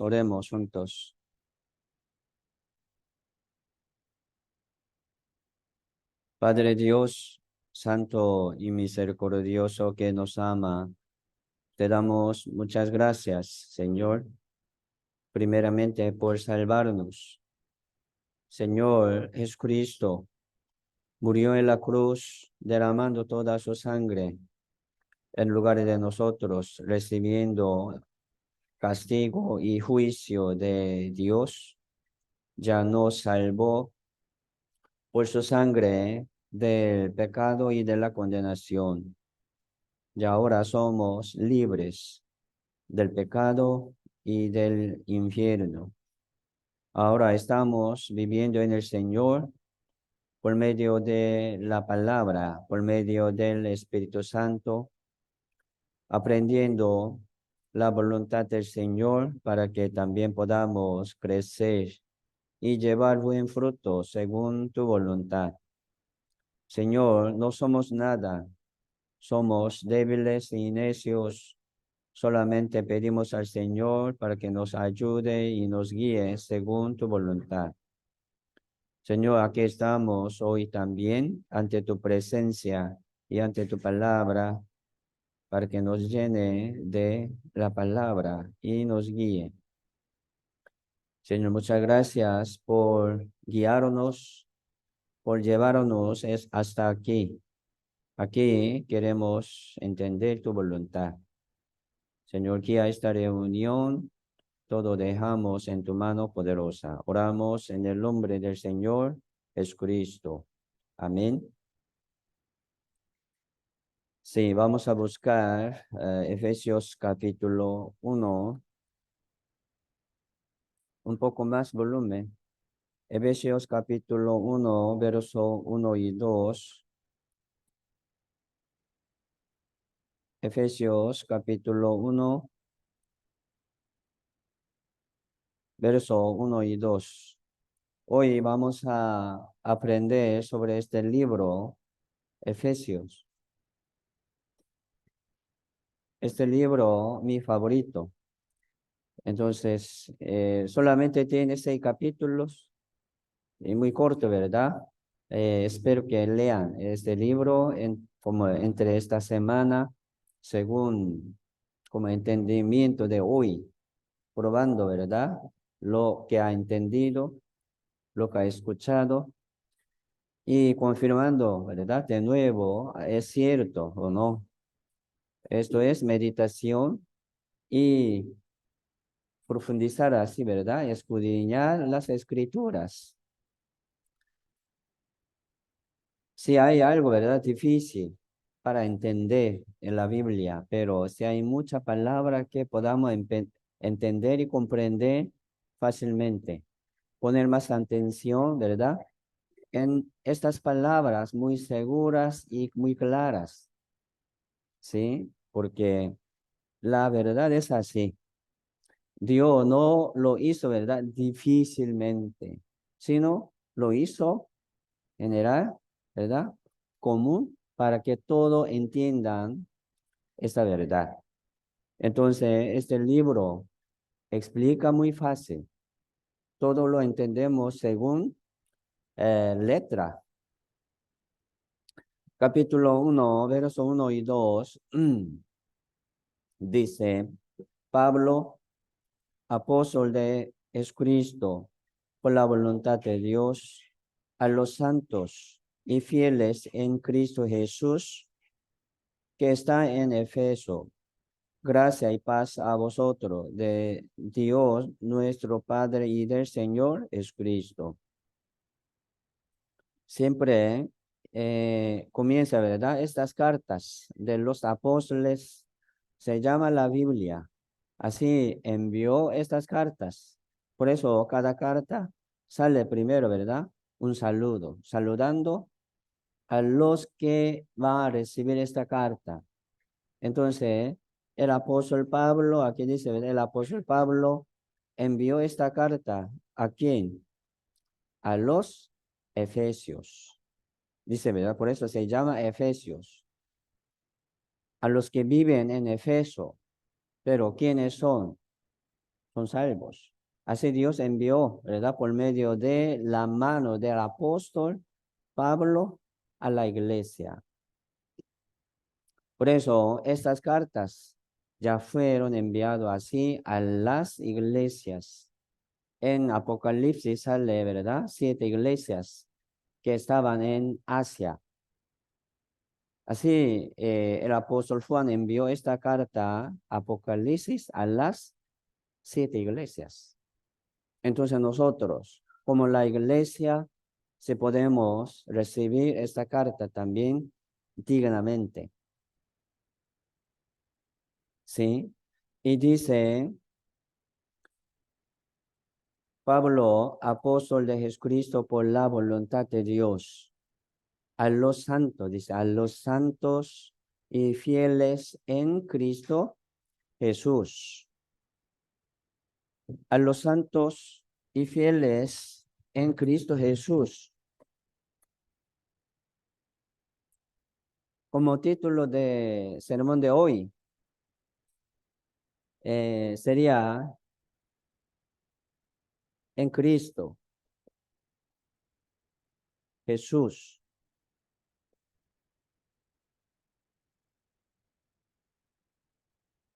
Oremos juntos. Padre Dios, Santo y misericordioso que nos ama, te damos muchas gracias, Señor, primeramente por salvarnos. Señor Jesucristo murió en la cruz derramando toda su sangre en lugar de nosotros, recibiendo castigo y juicio de Dios. Ya nos salvó por su sangre del pecado y de la condenación. Y ahora somos libres del pecado y del infierno. Ahora estamos viviendo en el Señor por medio de la palabra, por medio del Espíritu Santo, aprendiendo la voluntad del Señor para que también podamos crecer y llevar buen fruto según tu voluntad. Señor, no somos nada, somos débiles y necios. Solamente pedimos al Señor para que nos ayude y nos guíe según tu voluntad. Señor, aquí estamos hoy también ante tu presencia y ante tu palabra para que nos llene de la palabra y nos guíe. Señor, muchas gracias por guiarnos, por llevarnos hasta aquí. Aquí queremos entender tu voluntad. Señor, guía esta reunión. Todo dejamos en tu mano poderosa. Oramos en el nombre del Señor Jesucristo. Amén. Sí, vamos a buscar Efesios capítulo 1, un poco más volumen. Efesios capítulo 1, verso 1 y 2. Efesios capítulo 1, verso 1 y 2. Hoy vamos a aprender sobre este libro, Efesios. Este libro, mi favorito. Entonces, solamente tiene 6 capítulos y muy corto, ¿verdad? Espero que lean este libro como entre esta semana, según como entendimiento de hoy, probando, ¿verdad? Lo que ha entendido, lo que ha escuchado y confirmando, ¿verdad? De nuevo, ¿es cierto o no? Esto es meditación y profundizar así, ¿verdad? Escudriñar las escrituras. Si hay algo, ¿verdad? Difícil para entender en la Biblia, pero si hay mucha palabra que podamos entender y comprender fácilmente. Poner más atención, ¿verdad? En estas palabras muy seguras y muy claras, ¿sí? Porque la verdad es así. Dios no lo hizo, ¿verdad? Difícilmente, sino lo hizo general, ¿verdad? Común para que todos entiendan esta verdad. Entonces, este libro explica muy fácil. Todo lo entendemos según letra. Capítulo 1, verso 1 y 2, dice, Pablo, apóstol de Jesucristo, por la voluntad de Dios, a los santos y fieles en Cristo Jesús, que está en Efeso. Gracia y paz a vosotros, de Dios nuestro Padre y del Señor Jesucristo. Siempre comienza, ¿verdad? Estas cartas de los apóstoles se llama la Biblia. Así envió estas cartas. Por eso cada carta sale primero, ¿verdad? Un saludo, saludando a los que van a recibir esta carta. Entonces, el apóstol Pablo, aquí dice, ¿verdad? El apóstol Pablo envió esta carta. ¿A quién? A los Efesios. Dice, ¿verdad? Por eso se llama Efesios. A los que viven en Efeso. Pero ¿quiénes son? son salvos. Así Dios envió, ¿verdad? Por medio de la mano del apóstol Pablo a la iglesia. Por eso estas cartas ya fueron enviadas así a las iglesias. En Apocalipsis sale, ¿verdad? 7 iglesias que estaban en Asia. Así, el apóstol Juan envió esta carta, Apocalipsis, a las 7 iglesias. Entonces nosotros, como la iglesia, si podemos recibir esta carta también dignamente. ¿Sí? Y dice Pablo, apóstol de Jesucristo por la voluntad de Dios, a los santos, dice, a los santos y fieles en Cristo Jesús. A los santos y fieles en Cristo Jesús. Como título de sermón de hoy, sería en Cristo Jesús.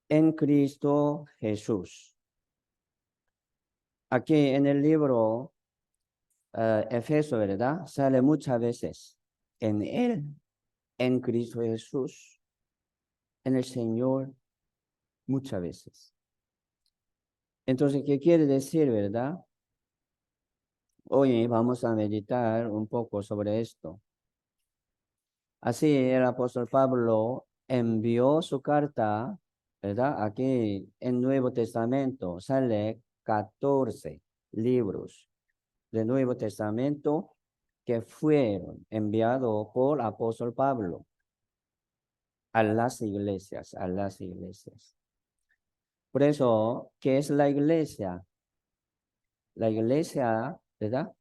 En Cristo Jesús. Aquí en el libro Efeso, ¿verdad? Sale muchas veces en Él, en Cristo Jesús, en el Señor, muchas veces. Entonces, ¿qué quiere decir, verdad? Hoy vamos a meditar un poco sobre esto. Así el apóstol Pablo envió su carta, ¿verdad? Aquí en Nuevo Testamento sale 14 libros del Nuevo Testamento que fueron enviados por apóstol Pablo a las iglesias, a las iglesias. Por eso, ¿qué es la iglesia? La iglesia, ¿verdad?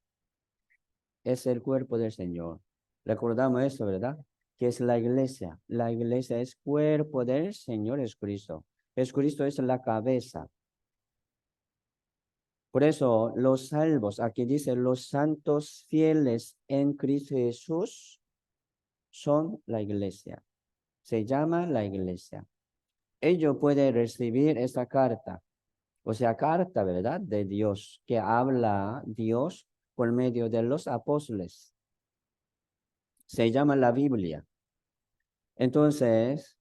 Es el cuerpo del Señor. Recordamos eso, ¿verdad? ¿Qué es la iglesia? La iglesia es cuerpo del Señor Jesucristo. Jesucristo es la cabeza. Por eso, los salvos, aquí dice, los santos fieles en Cristo Jesús son la iglesia. Se llama la iglesia. Ellos pueden recibir esta carta, o sea, carta, ¿verdad? De Dios, que habla Dios por medio de los apóstoles. Se llama la Biblia. Entonces,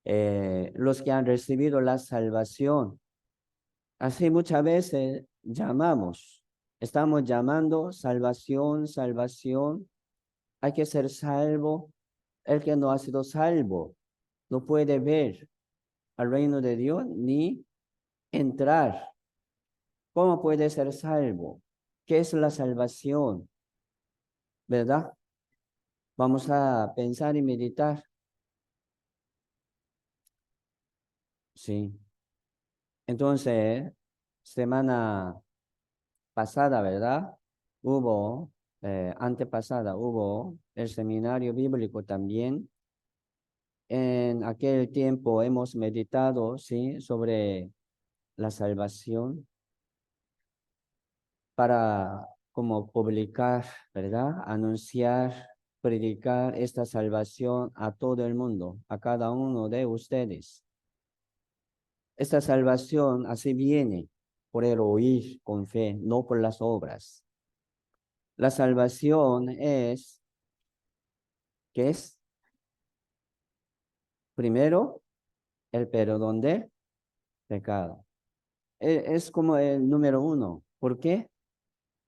los que han recibido la salvación, así muchas veces estamos llamando salvación, salvación. Hay que ser salvo. El que no ha sido salvo no puede ver al reino de Dios ni entrar. ¿Cómo puede ser salvo? ¿Qué es la salvación? ¿Verdad? Vamos a pensar y meditar. Sí. Entonces, semana pasada, ¿verdad? Antepasada, hubo el seminario bíblico también. En aquel tiempo hemos meditado, sí, sobre la salvación para como publicar, ¿verdad? Anunciar, predicar esta salvación a todo el mundo, a cada uno de ustedes. Esta salvación así viene por el oír con fe, no por las obras. La salvación ¿qué es? Primero, el perdón de pecado. Es como el número uno. ¿Por qué?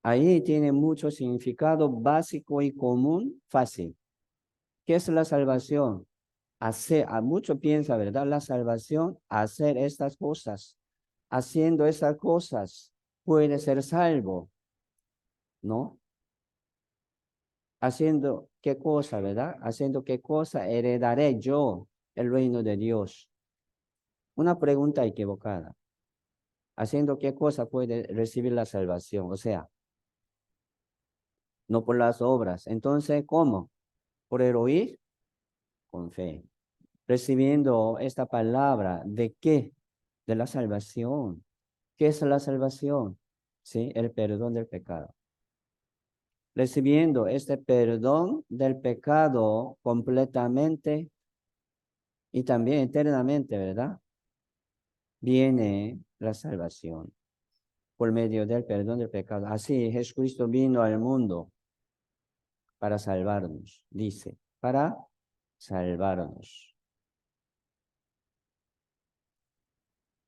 Ahí tiene mucho significado básico y común, fácil. ¿Qué es la salvación? Mucho piensa, ¿verdad? La salvación, hacer estas cosas. Haciendo esas cosas, puede ser salvo, ¿no? Haciendo qué cosa, ¿verdad? Haciendo qué cosa heredaré yo el reino de Dios. Una pregunta equivocada. Haciendo qué cosa puede recibir la salvación, o sea, no por las obras. Entonces, ¿cómo? Por el oír con fe. Recibiendo esta palabra, ¿de qué? De la salvación. ¿Qué es la salvación? Sí, el perdón del pecado. Recibiendo este perdón del pecado completamente y también eternamente, ¿verdad? Viene la salvación por medio del perdón del pecado. Así Jesucristo vino al mundo para salvarnos, dice, para salvarnos.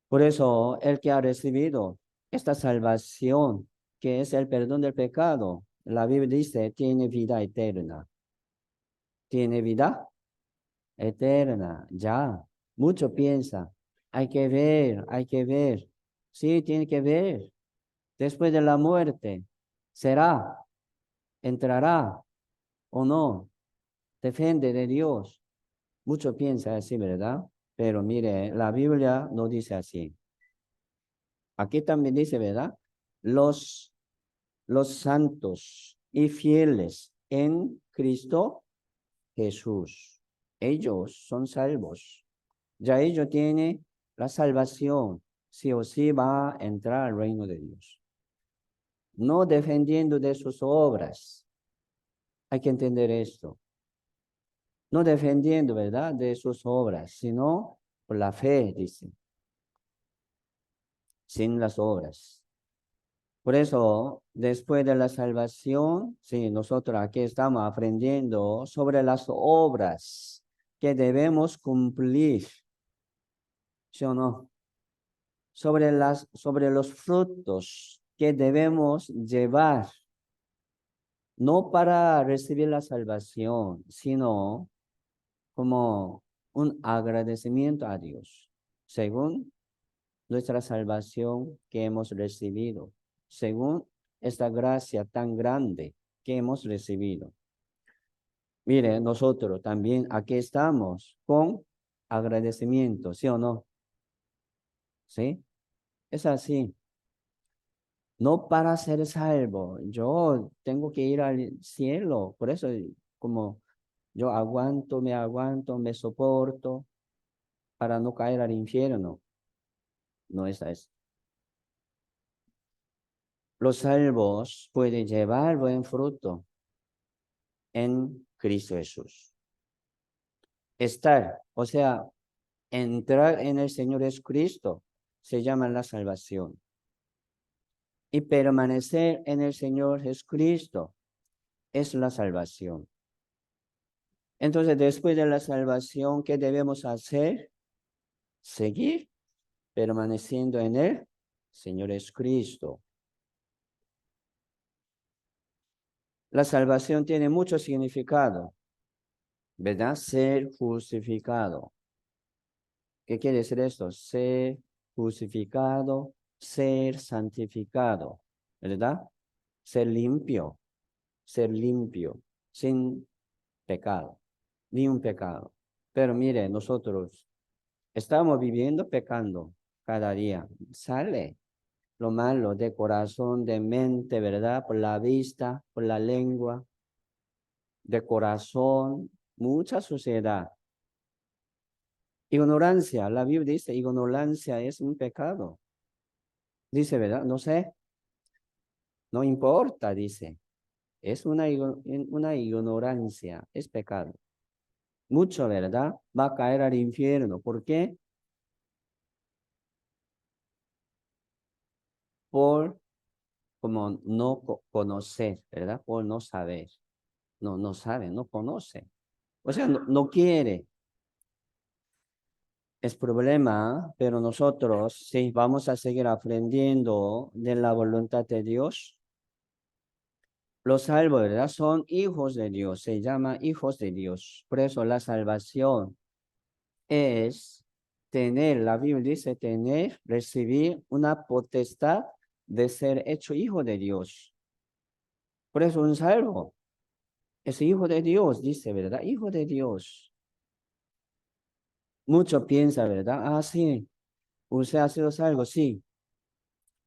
Por eso, el que ha recibido esta salvación, que es el perdón del pecado, la Biblia dice, tiene vida eterna. Tiene vida eterna, ya. Mucho piensa, hay que ver, hay que ver. Sí, tiene que ver. Después de la muerte, será, entrará o no. Depende de Dios. Mucho piensa así, ¿verdad? Pero mire, la Biblia no dice así. Aquí también dice, ¿verdad? Los, los santos y fieles en Cristo Jesús. Ellos son salvos. Ya ellos tienen la salvación. Sí o sí va a entrar al reino de Dios. No defendiendo de sus obras. Hay que entender esto. No defendiendo, ¿verdad? De sus obras, sino por la fe, dice. Sin las obras. Por eso, después de la salvación, sí, nosotros aquí estamos aprendiendo sobre las obras que debemos cumplir, ¿sí o no? Sobre los frutos que debemos llevar, no para recibir la salvación, sino como un agradecimiento a Dios, según nuestra salvación que hemos recibido, según esta gracia tan grande que hemos recibido. Mire, nosotros también aquí estamos con agradecimiento, ¿sí o no? ¿Sí? Es así. No para ser salvo. Yo tengo que ir al cielo. Por eso, como yo aguanto, me soporto para no caer al infierno. No es eso. Los salvos pueden llevar buen fruto en Cristo Jesús. Estar, o sea, entrar en el Señor Jesucristo se llama la salvación. Y permanecer en el Señor Jesucristo es la salvación. Entonces, después de la salvación, ¿qué debemos hacer? Seguir permaneciendo en el Señor Jesucristo. La salvación tiene mucho significado, ¿verdad? Ser justificado. ¿Qué quiere decir esto? Ser justificado, ser santificado, ¿verdad? Ser limpio, sin pecado, ni un pecado. Pero mire, nosotros estamos viviendo pecando cada día. Sale lo malo de corazón, de mente, ¿verdad? Por la vista, por la lengua, de corazón, mucha suciedad. Ignorancia, la Biblia dice, ignorancia es un pecado. Dice, ¿verdad? No sé, no importa, dice. Es una ignorancia, es pecado. Mucho, ¿verdad? Va a caer al infierno. ¿Por qué? Por como no conocer, ¿verdad? Por no saber. No, no sabe, no conoce. O sea, no, no quiere. Es problema, pero nosotros sí vamos a seguir aprendiendo de la voluntad de Dios. Los salvos, ¿verdad? Son hijos de Dios, se llama hijos de Dios. Por eso la salvación es tener, la Biblia dice tener, recibir una potestad de ser hecho hijo de Dios. Por eso un salvo es hijo de Dios, dice, ¿verdad? Hijo de Dios. Mucho piensa, ¿verdad? Ah, sí, usted ha sido salvo, sí,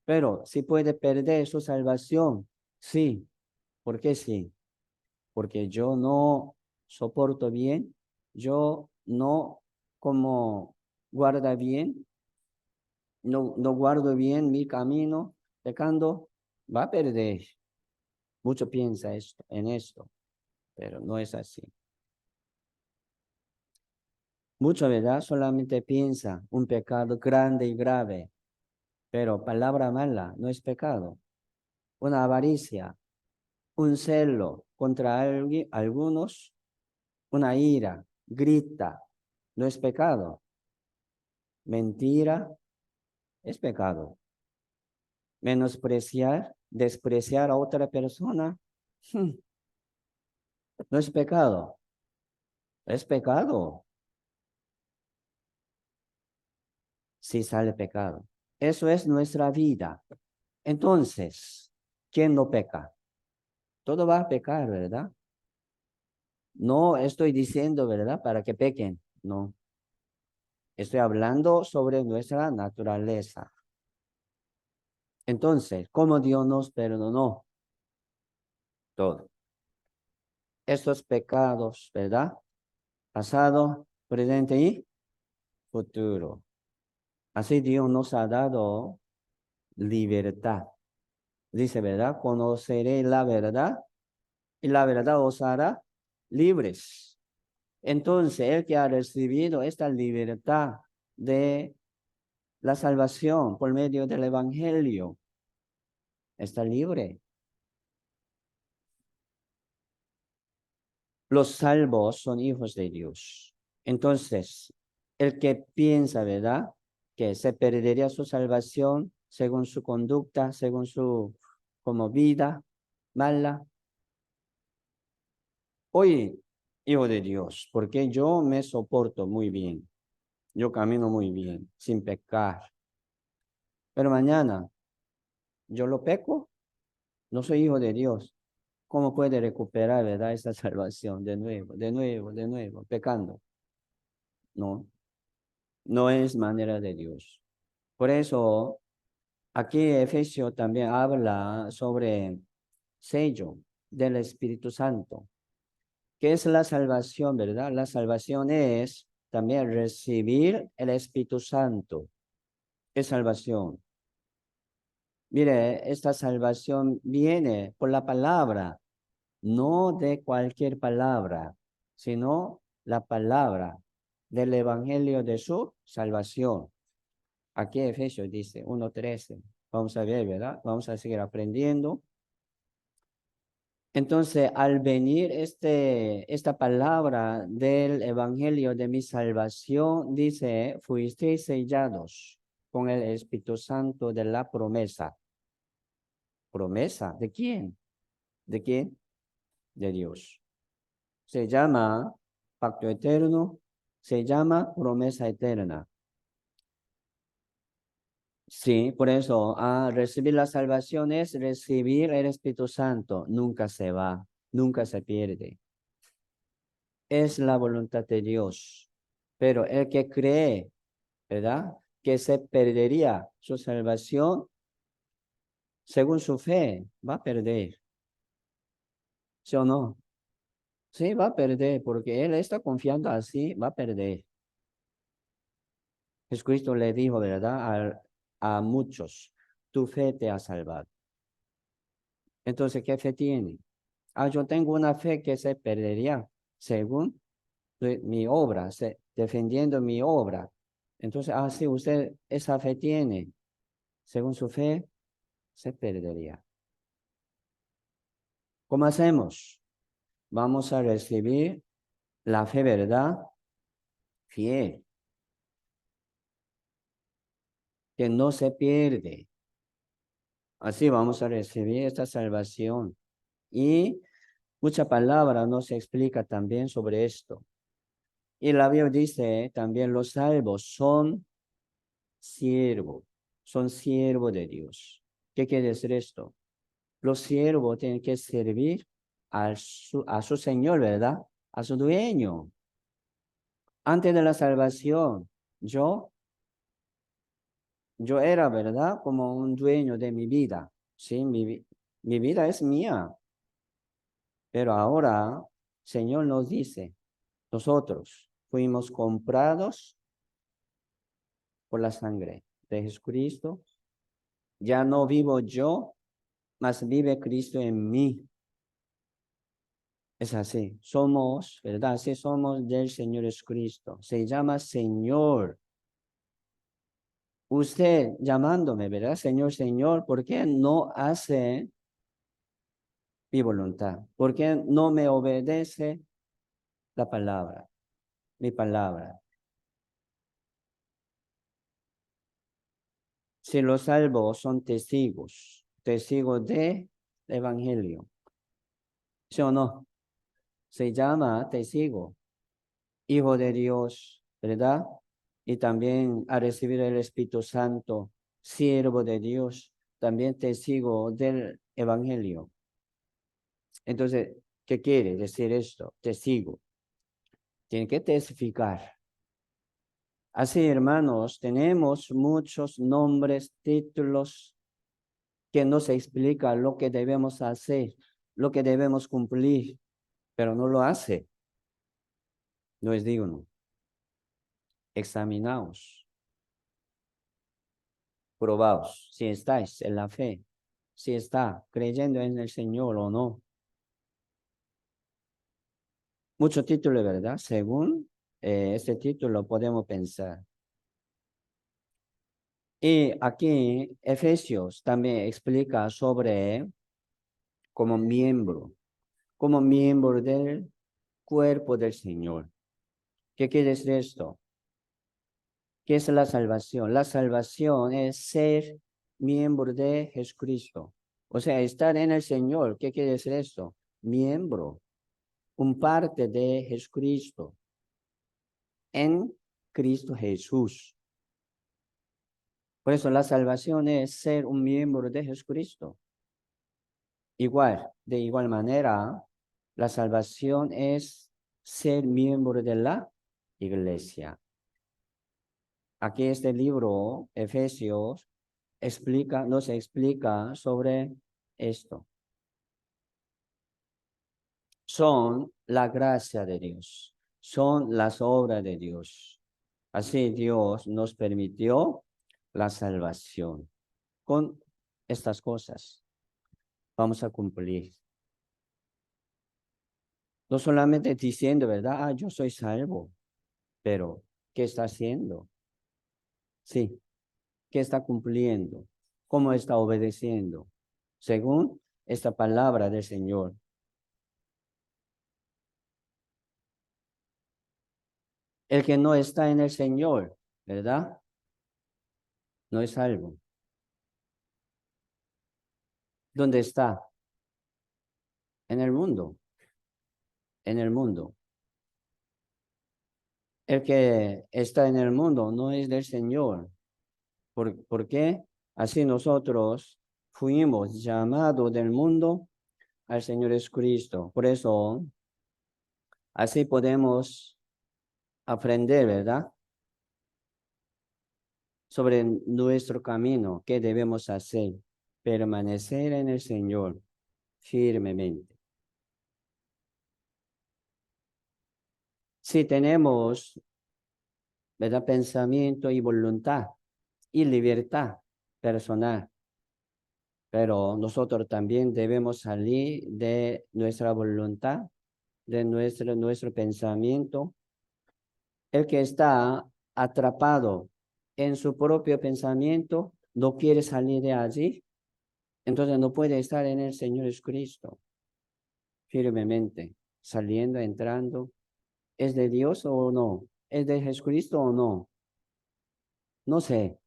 pero si puede perder su salvación, sí. ¿Por qué sí? Porque yo no soporto bien, yo no como guarda bien, no guardo bien mi camino, pecando, va a perder. Mucho piensa esto, en esto, pero no es así. Mucho, ¿verdad? Solamente piensa un pecado grande y grave, pero palabra mala no es pecado. Una avaricia, un celo contra alguien, algunos, una ira, grita, no es pecado. Mentira es pecado. Menospreciar, despreciar a otra persona, no es pecado. Es pecado si sale pecado. Eso es nuestra vida. Entonces, ¿quién no peca? Todo va a pecar, ¿verdad? No estoy diciendo, ¿verdad? Para que pequen. No. Estoy hablando sobre nuestra naturaleza. Entonces, ¿cómo Dios nos perdonó? Todo. Estos pecados, ¿verdad? Pasado, presente y futuro. Así Dios nos ha dado libertad. Dice, ¿verdad? Conoceré la verdad y la verdad os hará libres. Entonces, el que ha recibido esta libertad de la salvación por medio del Evangelio está libre. Los salvos son hijos de Dios. Entonces, el que piensa, ¿verdad? Que se perdería su salvación según su conducta, según su como vida mala. Oye, hijo de Dios, porque yo me soporto muy bien. Yo camino muy bien, sin pecar. Pero mañana yo lo peco, no soy hijo de Dios. ¿Cómo puede recuperar, verdad, esa salvación de nuevo, pecando? No, no es manera de Dios. Por eso, aquí Efesios también habla sobre sello del Espíritu Santo. ¿Qué es la salvación, verdad? La salvación es también recibir el Espíritu Santo. ¿Qué es salvación? Mire, esta salvación viene por la palabra, no de cualquier palabra, sino la palabra del Evangelio de su salvación. Aquí Efesios dice 1:13. Vamos a ver, ¿verdad? Vamos a seguir aprendiendo. Entonces, al venir esta palabra del Evangelio de mi salvación, dice, fuisteis sellados con el Espíritu Santo de la promesa. ¿Promesa? ¿De quién? ¿De quién? De Dios. Se llama pacto eterno, se llama promesa eterna. Sí, por eso, recibir la salvación es recibir el Espíritu Santo. Nunca se va, nunca se pierde. Es la voluntad de Dios. Pero el que cree, ¿verdad? Que se perdería su salvación, según su fe, va a perder. ¿Sí o no? Sí, va a perder, porque él está confiando así, va a perder. Jesucristo le dijo, ¿verdad? A muchos, tu fe te ha salvado. Entonces, ¿qué fe tiene? Yo tengo una fe que se perdería según mi obra, defendiendo mi obra. Entonces, sí, usted esa fe tiene, según su fe, se perdería. ¿Cómo hacemos? Vamos a recibir la fe, ¿verdad? Fiel, que no se pierde. Así vamos a recibir esta salvación. Y mucha palabra nos explica también sobre esto. Y la Biblia dice también los salvos son siervos de Dios. ¿Qué quiere decir esto? Los siervos tienen que servir a su Señor, ¿verdad? A su dueño. Antes de la salvación, yo, yo era, ¿verdad? Como un dueño de mi vida. Sí, mi vida es mía. Pero ahora, Señor nos dice, nosotros fuimos comprados por la sangre de Jesucristo. Ya no vivo yo, mas vive Cristo en mí. Es así, somos, ¿verdad? Sí, somos del Señor Jesucristo. Se llama Señor. Usted llamándome, ¿verdad? Señor, Señor, ¿por qué no hace mi voluntad? ¿Por qué no me obedece la palabra, mi palabra? Si los salvos son testigos, testigos del Evangelio, ¿sí o no? Se llama testigo, hijo de Dios, ¿verdad? Y también a recibir el Espíritu Santo, siervo de Dios, también testigo del Evangelio. Entonces, ¿qué quiere decir esto? Testigo. Tiene que testificar. Así, hermanos, tenemos muchos nombres, títulos que nos explican lo que debemos hacer, lo que debemos cumplir, pero no lo hace. No es digno. Examinaos, probaos si estáis en la fe, si está creyendo en el Señor o no. Mucho título, ¿verdad? Según este título podemos pensar. Y aquí Efesios también explica sobre como miembro del cuerpo del Señor. ¿Qué quiere decir esto? ¿Qué es la salvación? La salvación es ser miembro de Jesucristo. O sea, estar en el Señor. ¿Qué quiere decir esto? Miembro, un parte de Jesucristo, en Cristo Jesús. Por eso la salvación es ser un miembro de Jesucristo. De igual manera, la salvación es ser miembro de la iglesia. Aquí este libro, Efesios, nos explica sobre esto. Son la gracia de Dios, son las obras de Dios. Así Dios nos permitió la salvación. Con estas cosas vamos a cumplir. No solamente diciendo, ¿verdad? Yo soy salvo, pero ¿qué está haciendo? Sí, ¿qué está cumpliendo? ¿Cómo está obedeciendo? Según esta palabra del Señor. El que no está en el Señor, ¿verdad? No es salvo. ¿Dónde está? En el mundo. En el mundo. El que está en el mundo no es del Señor. ¿Por qué? Así nosotros fuimos llamados del mundo al Señor Jesucristo. Por eso, así podemos aprender, ¿verdad? Sobre nuestro camino, qué debemos hacer. Permanecer en el Señor firmemente. Si tenemos, ¿verdad? Pensamiento y voluntad y libertad personal, pero nosotros también debemos salir de nuestra voluntad, de nuestro pensamiento. El que está atrapado en su propio pensamiento no quiere salir de allí, entonces no puede estar en el Señor Jesucristo firmemente, saliendo, entrando. ¿Es de Dios o no? ¿Es de Jesucristo o no? No sé,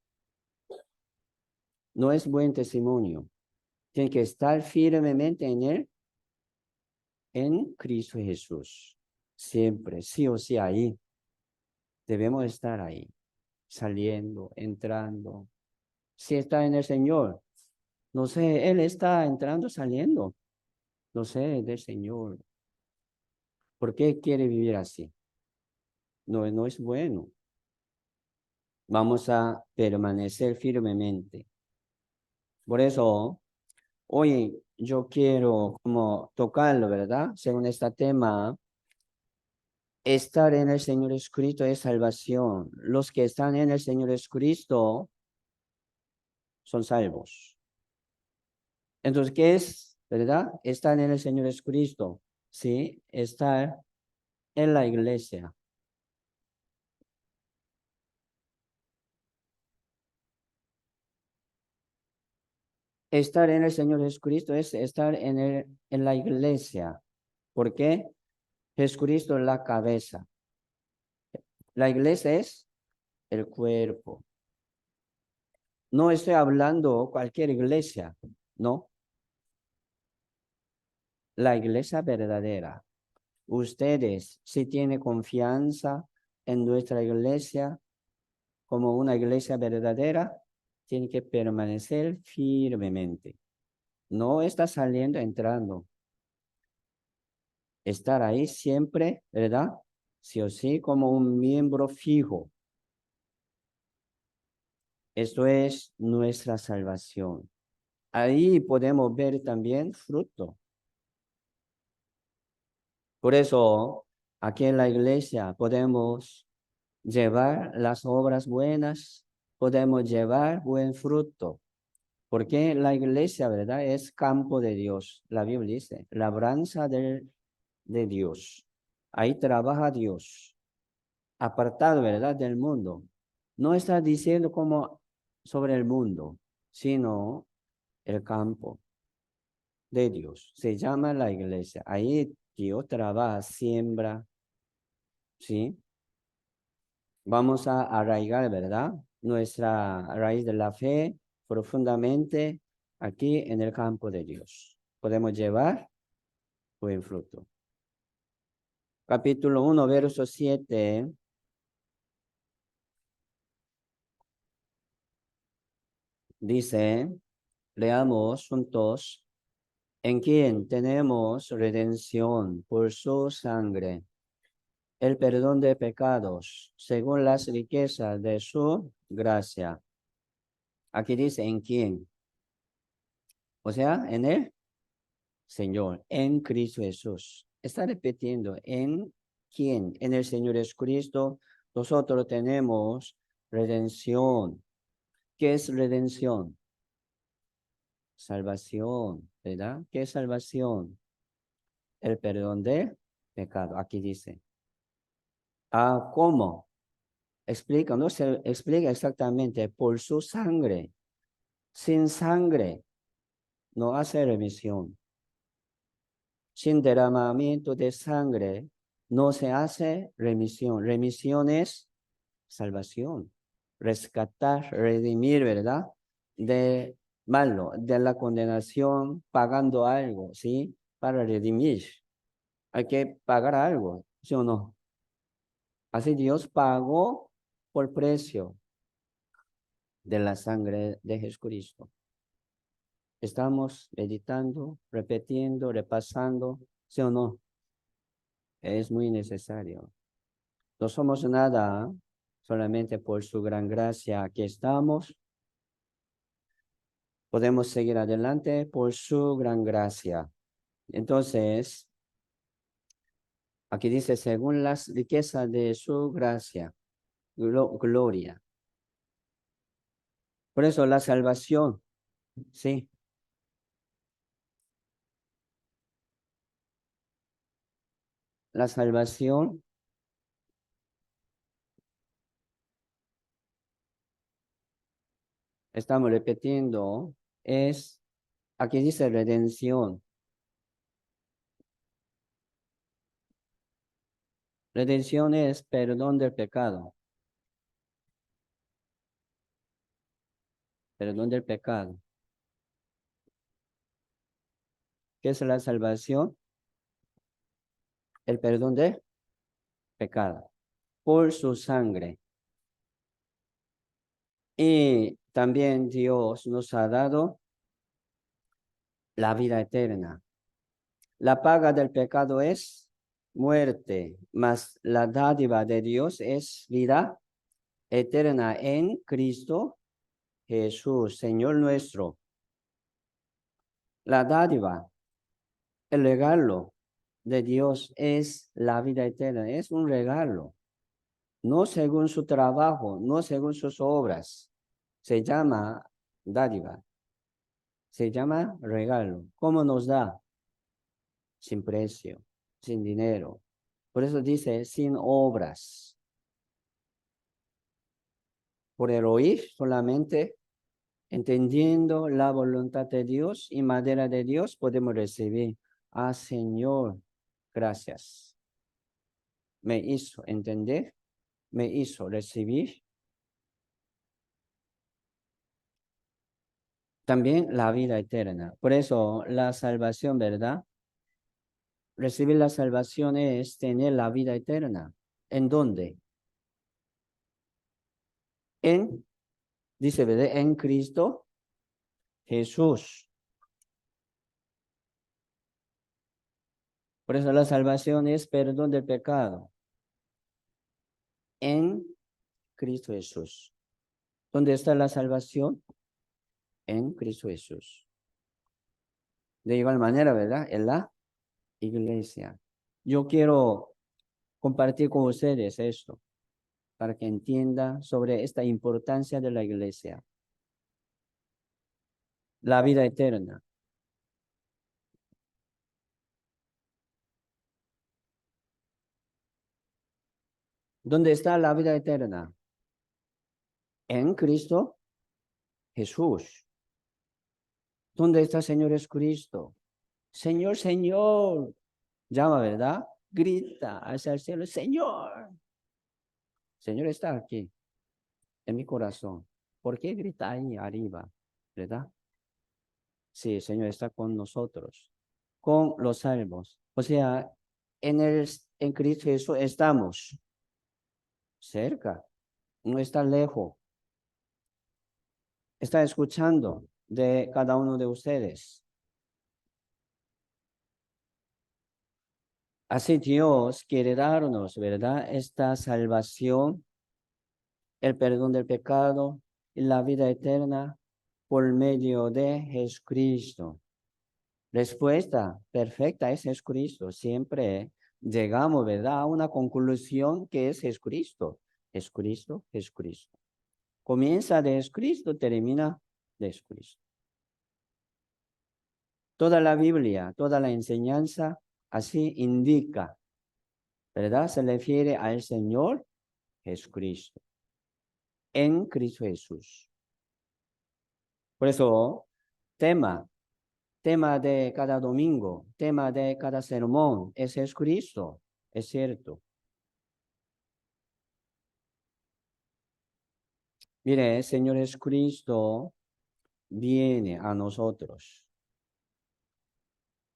no es buen testimonio. Tiene que estar firmemente en Él, en Cristo Jesús. Siempre, sí o sí, ahí. Debemos estar ahí, saliendo, entrando. Si está en el Señor, no sé, Él está entrando, saliendo. No sé, del Señor. ¿Por qué quiere vivir así? No, no es bueno. Vamos a permanecer firmemente. Por eso, hoy yo quiero como tocarlo, ¿verdad? Según este tema, estar en el Señor Jesucristo es salvación. Los que están en el Señor Jesucristo son salvos. Entonces, ¿qué es, verdad? Estar en el Señor Jesucristo, ¿sí? Estar en la iglesia. Estar en el Señor Jesucristo es estar en la iglesia. ¿Por qué? Jesucristo es la cabeza. La iglesia es el cuerpo. No estoy hablando cualquier iglesia, no. La iglesia verdadera. Ustedes, si tienen confianza en nuestra iglesia como una iglesia verdadera, tienen que permanecer firmemente. No está saliendo, entrando. Estar ahí siempre, ¿verdad? Sí o sí, como un miembro fijo. Esto es nuestra salvación. Ahí podemos ver también fruto. Por eso, aquí en la iglesia podemos llevar las obras buenas, podemos llevar buen fruto. Porque la iglesia, ¿verdad? Es campo de Dios. La Biblia dice, labranza de Dios. Ahí trabaja Dios, apartado, ¿verdad? Del mundo. No está diciendo como sobre el mundo, sino el campo de Dios. Se llama la iglesia. Ahí Dios trabaja, siembra, ¿sí? Vamos a arraigar, ¿verdad? Nuestra raíz de la fe profundamente aquí en el campo de Dios. Podemos llevar buen fruto. Capítulo 1, verso 7. Dice, leamos juntos, en quien tenemos redención por su sangre, el perdón de pecados, según las riquezas de su gracia. Aquí dice, ¿en quién? O sea, en él. Señor, en Cristo Jesús. Está repitiendo, ¿en quién? En el Señor Jesucristo, nosotros tenemos redención. ¿Qué es redención? Salvación, ¿verdad? ¿Qué es salvación? El perdón de pecado. Aquí dice. Ah, ¿cómo? Explica, no se explica exactamente. Por su sangre. Sin sangre no hace remisión. Sin derramamiento de sangre no se hace remisión. Remisión es salvación, rescatar, redimir, ¿verdad? De malo, de la condenación, pagando algo, ¿sí? Para redimir. Hay que pagar algo, ¿sí o no? Así Dios pagó por precio de la sangre de Jesucristo. Estamos meditando, repitiendo, repasando, ¿sí o no? Es muy necesario. No somos nada, solamente por su gran gracia aquí estamos. Podemos seguir adelante por su gran gracia. Entonces, aquí dice, según las riquezas de su gracia, gloria. Por eso la salvación, sí, la salvación, estamos repitiendo, es, aquí dice redención. Redención es perdón del pecado, perdón del pecado. ¿Qué es la salvación? El perdón del pecado por su sangre. Y también Dios nos ha dado la vida eterna. La paga del pecado es muerte, mas la dádiva de Dios es vida eterna en Cristo Jesús, Señor nuestro. La dádiva, el regalo de Dios es la vida eterna, es un regalo, no según su trabajo, no según sus obras. Se llama dádiva. Se llama regalo. ¿Cómo nos da? Sin precio, sin dinero. Por eso dice, sin obras. Por el oír solamente, entendiendo la voluntad de Dios y manera de Dios, podemos recibir. Ah, Señor, gracias. Me hizo entender, me hizo recibir. También la vida eterna. Por eso la salvación, ¿verdad? Recibir la salvación es tener la vida eterna. ¿En dónde? En, dice, ¿verdad? En Cristo Jesús. Por eso la salvación es perdón del pecado. En Cristo Jesús. ¿Dónde está la salvación? En Cristo Jesús. De igual manera, ¿verdad? En la iglesia. Yo quiero compartir con ustedes esto para que entiendan sobre esta importancia de la iglesia. La vida eterna. ¿Dónde está la vida eterna? En Cristo Jesús. ¿Dónde está Señor Jesucristo? Señor, Señor. Llama, ¿verdad? Grita hacia el cielo, Señor. Señor está aquí, en mi corazón. ¿Por qué grita ahí arriba? ¿Verdad? Sí, el Señor está con nosotros, con los salvos. O sea, en Cristo Jesús estamos cerca, no está lejos. Está escuchando de cada uno de ustedes. Así Dios quiere darnos, ¿verdad? Esta salvación, el perdón del pecado y la vida eterna por medio de Jesucristo. Respuesta perfecta es Jesucristo. Siempre llegamos, ¿verdad? A una conclusión que es Jesucristo. Jesucristo, Jesucristo. Comienza de Jesucristo, termina de Jesucristo. Toda la Biblia, toda la enseñanza así indica, ¿verdad? Se refiere al Señor Jesucristo. En Cristo Jesús. Por eso, tema de cada domingo, tema de cada sermón es Jesucristo, es cierto. Mire, el Señor Jesucristo viene a nosotros.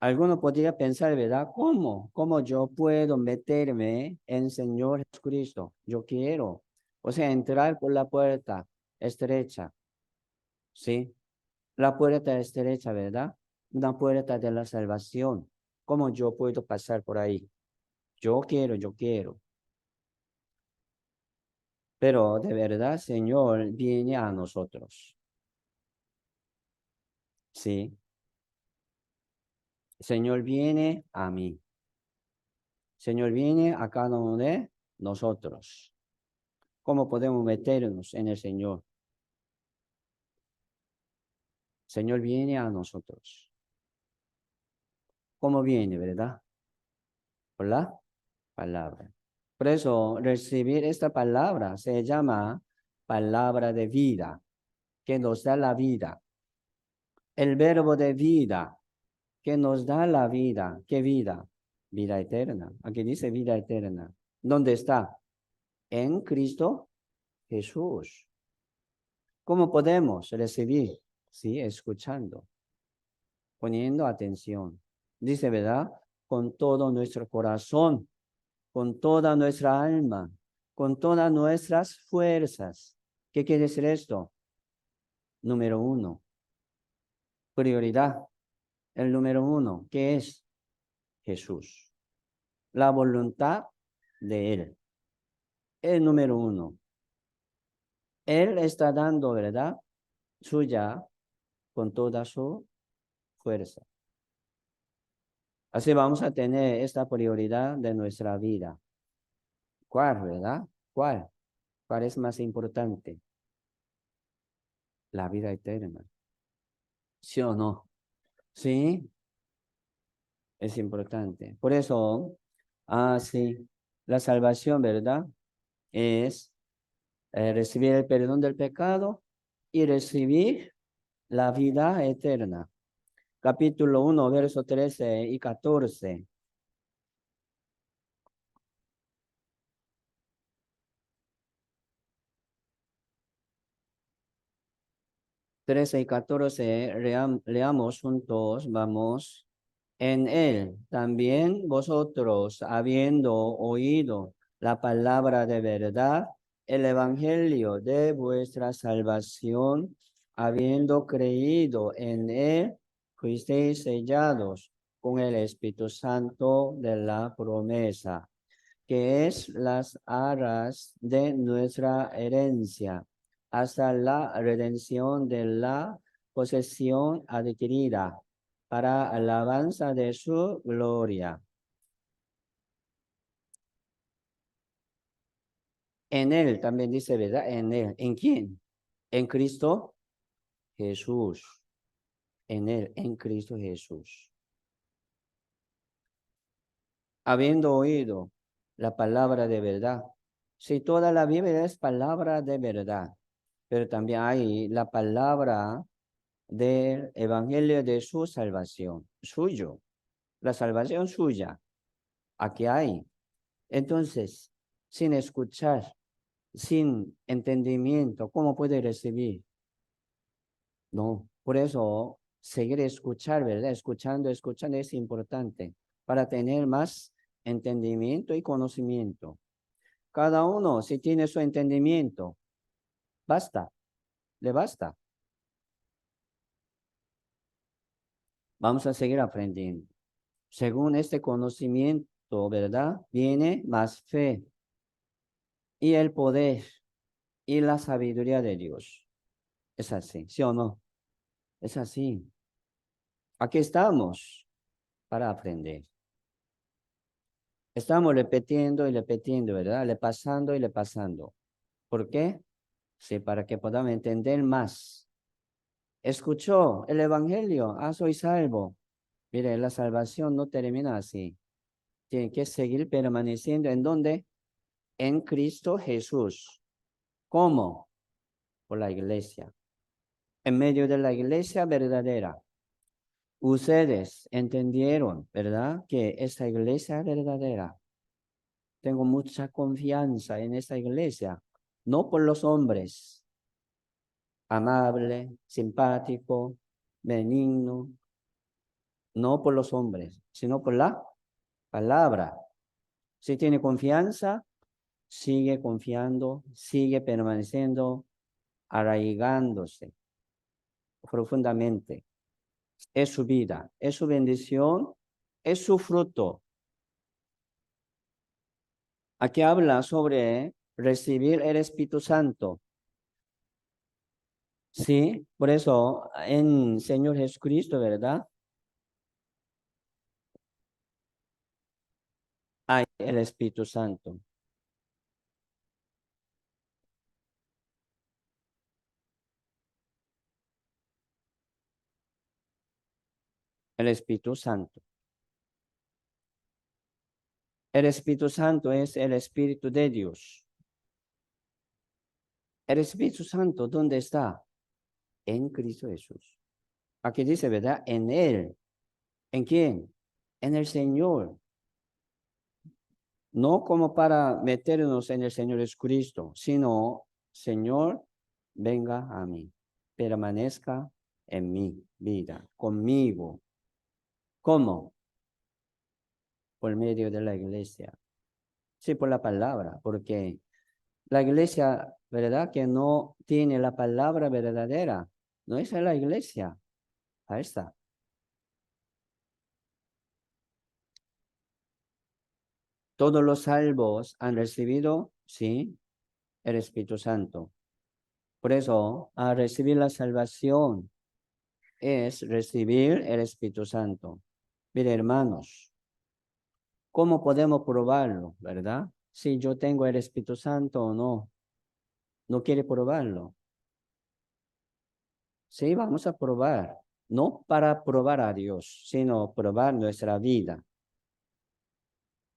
Alguno podría pensar, ¿verdad? ¿Cómo? ¿Cómo yo puedo meterme en Señor Jesucristo? Yo quiero. O sea, entrar por la puerta estrecha. ¿Sí? La puerta estrecha, ¿verdad? Una puerta de la salvación. ¿Cómo yo puedo pasar por ahí? Yo quiero, yo quiero. Pero de verdad, Señor viene a nosotros. Sí. Señor viene a mí. Señor viene a cada uno de nosotros. ¿Cómo podemos meternos en el Señor? Señor viene a nosotros. ¿Cómo viene, verdad? Por la palabra. Por eso, recibir esta palabra se llama palabra de vida, que nos da la vida. El verbo de vida, que nos da la vida. ¿Qué vida? Vida eterna. Aquí dice vida eterna. ¿Dónde está? En Cristo Jesús. ¿Cómo podemos recibir? Sí, escuchando, poniendo atención. Dice, ¿verdad? Con todo nuestro corazón, con toda nuestra alma, con todas nuestras fuerzas. ¿Qué quiere decir esto? Número uno, prioridad. El número uno, ¿qué es? Jesús. La voluntad de Él. El número uno. Él está dando, ¿verdad? Suya con toda su fuerza. Así vamos a tener esta prioridad de nuestra vida. ¿Cuál, verdad? ¿Cuál? ¿Cuál es más importante? la vida eterna. ¿Sí o no? Sí, es importante. Por eso, sí, la salvación, ¿verdad? Es recibir el perdón del pecado y recibir la vida eterna. Capítulo 1, versos 13 y 14. 13 y 14, leamos juntos, vamos. En él también vosotros, habiendo oído la palabra de verdad, el evangelio de vuestra salvación, habiendo creído en él, fuisteis sellados con el Espíritu Santo de la promesa, que es las arras de nuestra herencia, hasta la redención de la posesión adquirida para alabanza de su gloria. En él también dice, ¿verdad? En él. ¿En quién? En Cristo Jesús. En él, en Cristo Jesús. Habiendo oído la palabra de verdad. Si toda la Biblia es palabra de verdad, pero también hay la palabra del evangelio de su salvación, suyo, la salvación suya. Aquí hay. Entonces, sin escuchar, sin entendimiento, ¿cómo puede recibir? No, por eso seguir escuchar, ¿verdad? Escuchando es importante para tener más entendimiento y conocimiento. Cada uno, si tiene su entendimiento, basta, le basta. Vamos a seguir aprendiendo. Según este conocimiento, ¿verdad? Viene más fe y el poder y la sabiduría de Dios. Es así, ¿sí o no? Es así. Aquí estamos para aprender. Estamos repitiendo y repitiendo, ¿verdad? Le pasando y le pasando. ¿Por qué? Sí, para que podamos entender más. Escuchó el Evangelio, soy salvo. Mire, la salvación no termina así. Tiene que seguir permaneciendo. ¿En dónde? En Cristo Jesús. ¿Cómo? Por la iglesia. En medio de la iglesia verdadera. Ustedes entendieron, ¿verdad? Que esta iglesia verdadera. Tengo mucha confianza en esta iglesia. No por los hombres. Amable, simpático, benigno. No por los hombres, sino por la palabra. Si tiene confianza, sigue confiando, sigue permaneciendo, arraigándose profundamente. Es su vida, es su bendición, es su fruto. Aquí habla sobre recibir el Espíritu Santo. Sí, por eso en Señor Jesucristo, ¿verdad? Hay el Espíritu Santo. El Espíritu Santo. El Espíritu Santo es el Espíritu de Dios. El Espíritu Santo, ¿dónde está? En Cristo Jesús. Aquí dice, ¿verdad? En Él. ¿En quién? En el Señor. No como para meternos en el Señor Jesucristo, sino, Señor, venga a mí. Permanezca en mi vida, conmigo. ¿Cómo? Por medio de la iglesia. Sí, por la palabra, porque la iglesia, ¿verdad? Que no tiene la palabra verdadera. No es la iglesia. Ahí está. Todos los salvos han recibido, sí, el Espíritu Santo. Por eso, a recibir la salvación es recibir el Espíritu Santo. Mire, hermanos, ¿cómo podemos probarlo, verdad? Si yo tengo el Espíritu Santo o no. No quiere probarlo. Sí, vamos a probar. No para probar a Dios, sino probar nuestra vida.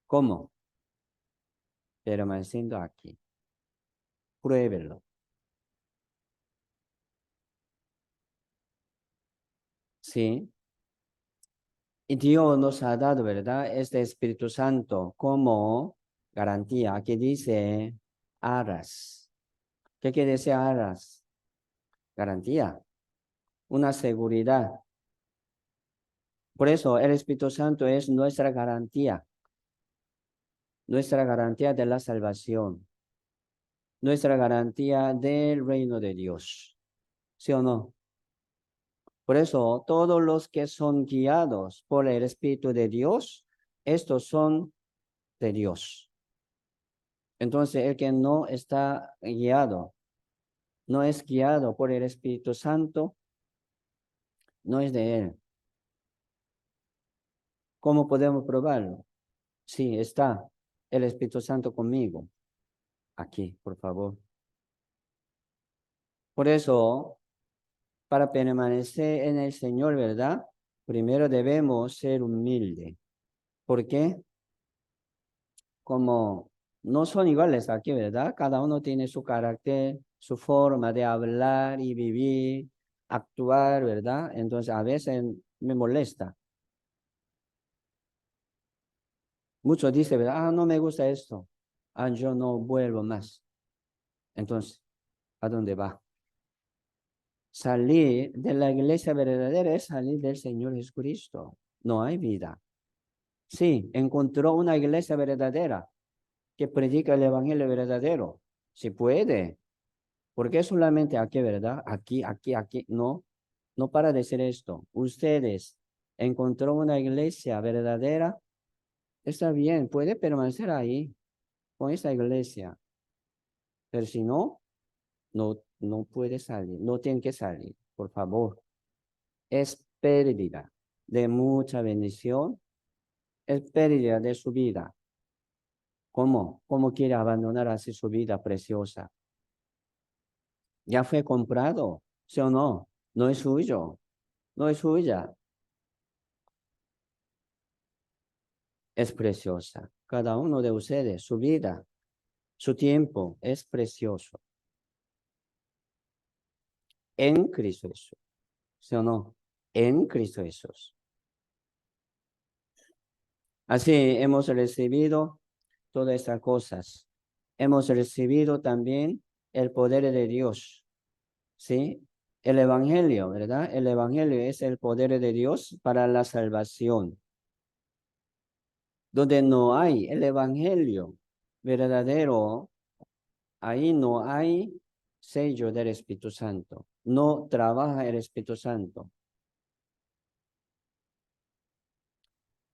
¿Cómo? Permaneciendo aquí. Pruébelo. Sí. Y Dios nos ha dado, ¿verdad? Este Espíritu Santo como garantía. Aquí dice aras. ¿Qué quiere decir aras? Garantía. Una seguridad. Por eso el Espíritu Santo es nuestra garantía de la salvación, nuestra garantía del reino de Dios. ¿Sí o no? Por eso todos los que son guiados por el Espíritu de Dios, estos son de Dios. Entonces el que no está guiado, no es guiado por el Espíritu Santo, no es de él. ¿Cómo podemos probarlo? Sí, está el Espíritu Santo conmigo. Aquí, por favor. Por eso, para permanecer en el Señor, ¿verdad? Primero debemos ser humildes. ¿Por qué? Como no son iguales aquí, ¿verdad? Cada uno tiene su carácter, su forma de hablar y vivir, actuar, ¿verdad? Entonces, a veces me molesta. Muchos dicen, ¿verdad? Ah, no me gusta esto. Ah, yo no vuelvo más. Entonces, ¿a dónde va? Salir de la iglesia verdadera es salir del Señor Jesucristo. No hay vida. Sí, encontró una iglesia verdadera que predica el evangelio verdadero. Si puede. Porque solamente aquí, ¿verdad? Aquí. No, no para decir esto. Ustedes encontró una iglesia verdadera. Está bien, puede permanecer ahí con esa iglesia. Pero si no, no puede salir. No tiene que salir, por favor. Es pérdida de mucha bendición. Es pérdida de su vida. ¿Cómo? ¿Cómo quiere abandonar así su vida preciosa? Ya fue comprado, ¿sí o no? No es suyo, no es suya, es preciosa. Cada uno de ustedes, su vida, su tiempo es precioso en Cristo Jesús, ¿sí o no? En Cristo Jesús. Así hemos recibido todas estas cosas. Hemos recibido también el poder de Dios, ¿sí? El Evangelio, ¿verdad? El Evangelio es el poder de Dios para la salvación. Donde no hay el Evangelio verdadero, ahí no hay sello del Espíritu Santo. No trabaja el Espíritu Santo.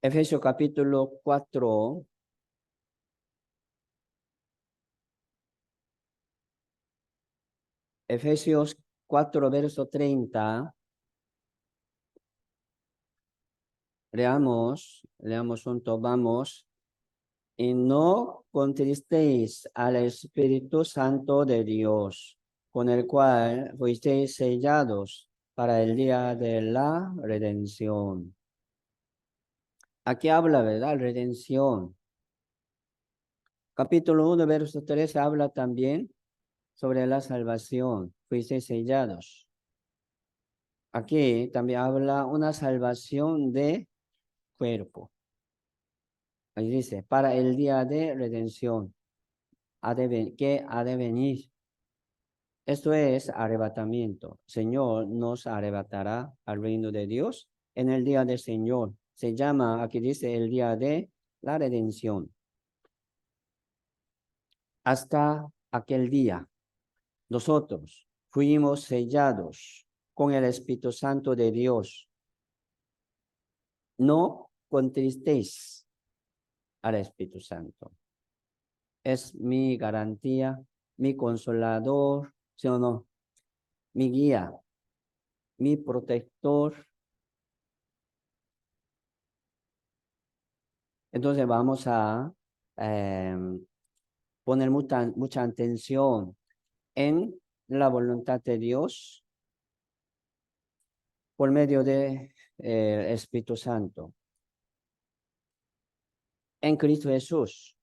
Efesios capítulo 4, Efesios 4, verso 30. Leamos juntos, vamos. Y no contristéis al Espíritu Santo de Dios, con el cual fuisteis sellados para el día de la redención. Aquí habla, ¿verdad? Redención. Capítulo 1, verso 3 habla también sobre la salvación. Fuisteis sellados. Aquí también habla una salvación de cuerpo. Ahí dice, para el día de redención. ¿Qué ha de venir? Esto es arrebatamiento. Señor nos arrebatará al reino de Dios en el día del Señor. Se llama, aquí dice, el día de la redención. Hasta aquel día, nosotros fuimos sellados con el Espíritu Santo de Dios. No contristéis al Espíritu Santo. Es mi garantía, mi consolador, ¿sí o no? Mi guía, mi protector. Entonces vamos a poner mucha atención en la voluntad de Dios por medio de Espíritu Santo. En Cristo Jesús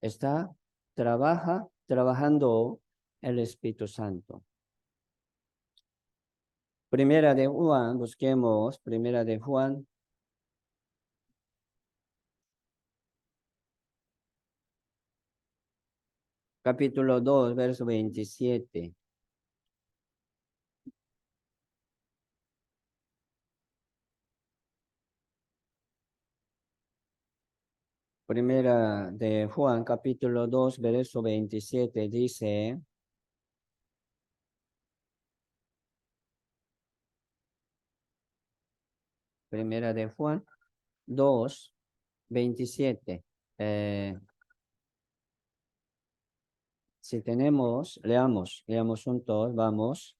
está trabajando el Espíritu Santo. Primera de Juan, busquemos Primera de Juan. Capítulo 2, verso 27. Primera de Juan, capítulo 2, verso 27 dice, Primera de Juan 2, 27. Si tenemos, leamos juntos, vamos.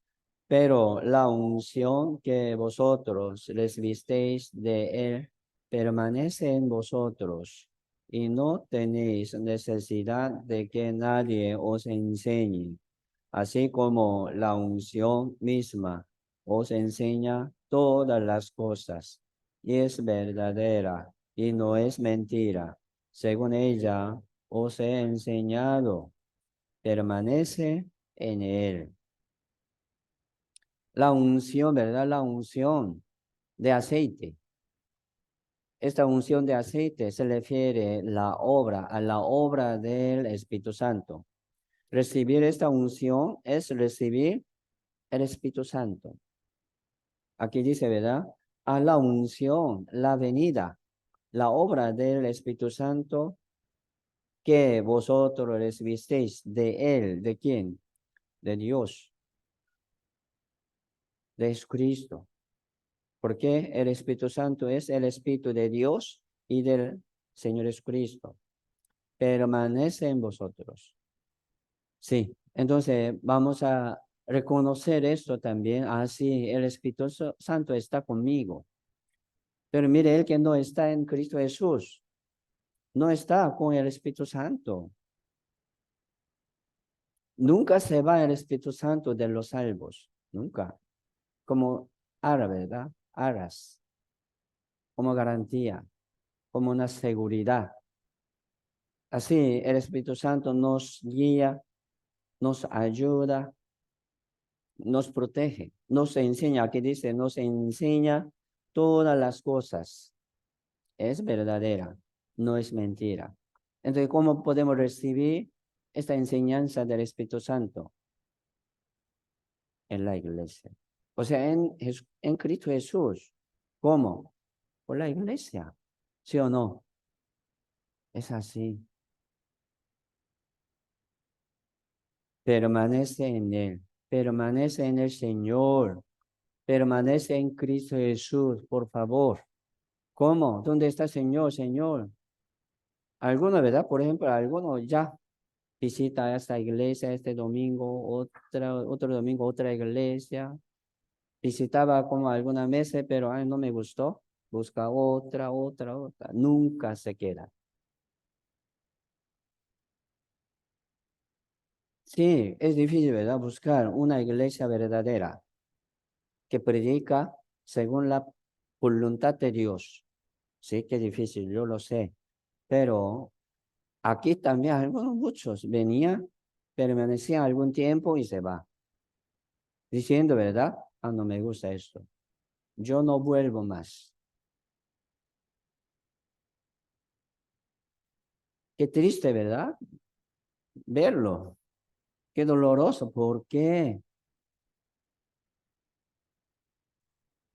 Pero la unción que vosotros recibisteis de él permanece en vosotros y no tenéis necesidad de que nadie os enseñe, así como la unción misma os enseña todas las cosas y es verdadera y no es mentira. Según ella os he enseñado, permanece en él. La unción, ¿verdad? La unción de aceite. Esta unción de aceite se refiere a la obra del Espíritu Santo. Recibir esta unción es recibir el Espíritu Santo. Aquí dice, ¿verdad? A la unción, la venida, la obra del Espíritu Santo que vosotros recibisteis de él. ¿De quién? De Dios, de Jesucristo. Porque el Espíritu Santo es el Espíritu de Dios y del Señor Jesucristo. Permanece en vosotros. Sí, entonces vamos a reconocer esto también. Así el Espíritu Santo está conmigo. Pero mire, el que no está en Cristo Jesús, no está con el Espíritu Santo. Nunca se va el Espíritu Santo de los salvos. Nunca. Como ¿verdad? Aras. Como garantía. Como una seguridad. Así el Espíritu Santo nos guía, nos ayuda, nos protege, nos enseña. Aquí dice, nos enseña todas las cosas. Es verdadera, no es mentira. Entonces, ¿cómo podemos recibir esta enseñanza del Espíritu Santo? En la iglesia. O sea, en Cristo Jesús. ¿Cómo? Por la iglesia. ¿Sí o no? Es así. Permanece en Él. Permanece en el Señor. Permanece en Cristo Jesús, por favor. ¿Cómo? ¿Dónde está el Señor, Señor? Algunos, ¿verdad? Por ejemplo, algunos ya visita esta iglesia este domingo, otro domingo, otra iglesia. Visitaba como algunas veces, pero ay, no me gustó. Busca otra. Nunca se queda. Sí, es difícil, ¿verdad? Buscar una iglesia verdadera que predica según la voluntad de Dios. Sí, que difícil, yo lo sé. Pero aquí también algunos, muchos venían, permanecían algún tiempo y se va. Diciendo, ¿verdad? Ah, no me gusta esto. Yo no vuelvo más. Qué triste, ¿verdad? Verlo. Qué doloroso. ¿Por qué?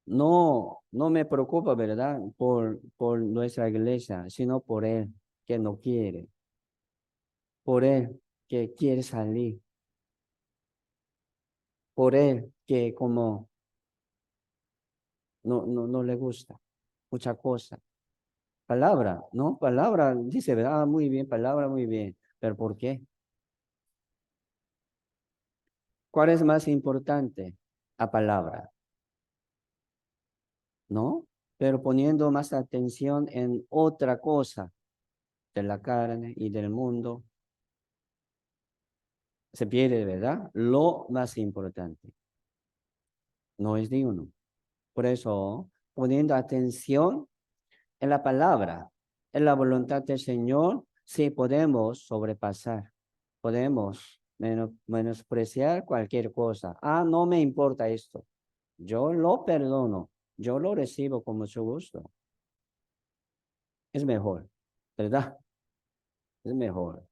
No, no me preocupa, ¿verdad? Por nuestra iglesia, sino por él que no quiere. Por él que quiere salir. Por él que como no le gusta. Mucha cosa. Palabra, ¿no? Palabra, dice, ¿verdad? Ah, muy bien, palabra, muy bien. ¿Pero por qué? ¿Cuál es más importante? La palabra, ¿no? Pero poniendo más atención en otra cosa de la carne y del mundo, se pierde, ¿verdad? Lo más importante. No es digno. Por eso, poniendo atención en la palabra, en la voluntad del Señor, sí podemos sobrepasar, podemos menospreciar cualquier cosa. Ah, no me importa esto. Yo lo perdono, yo lo recibo con mucho gusto. Es mejor, ¿verdad? Es mejor.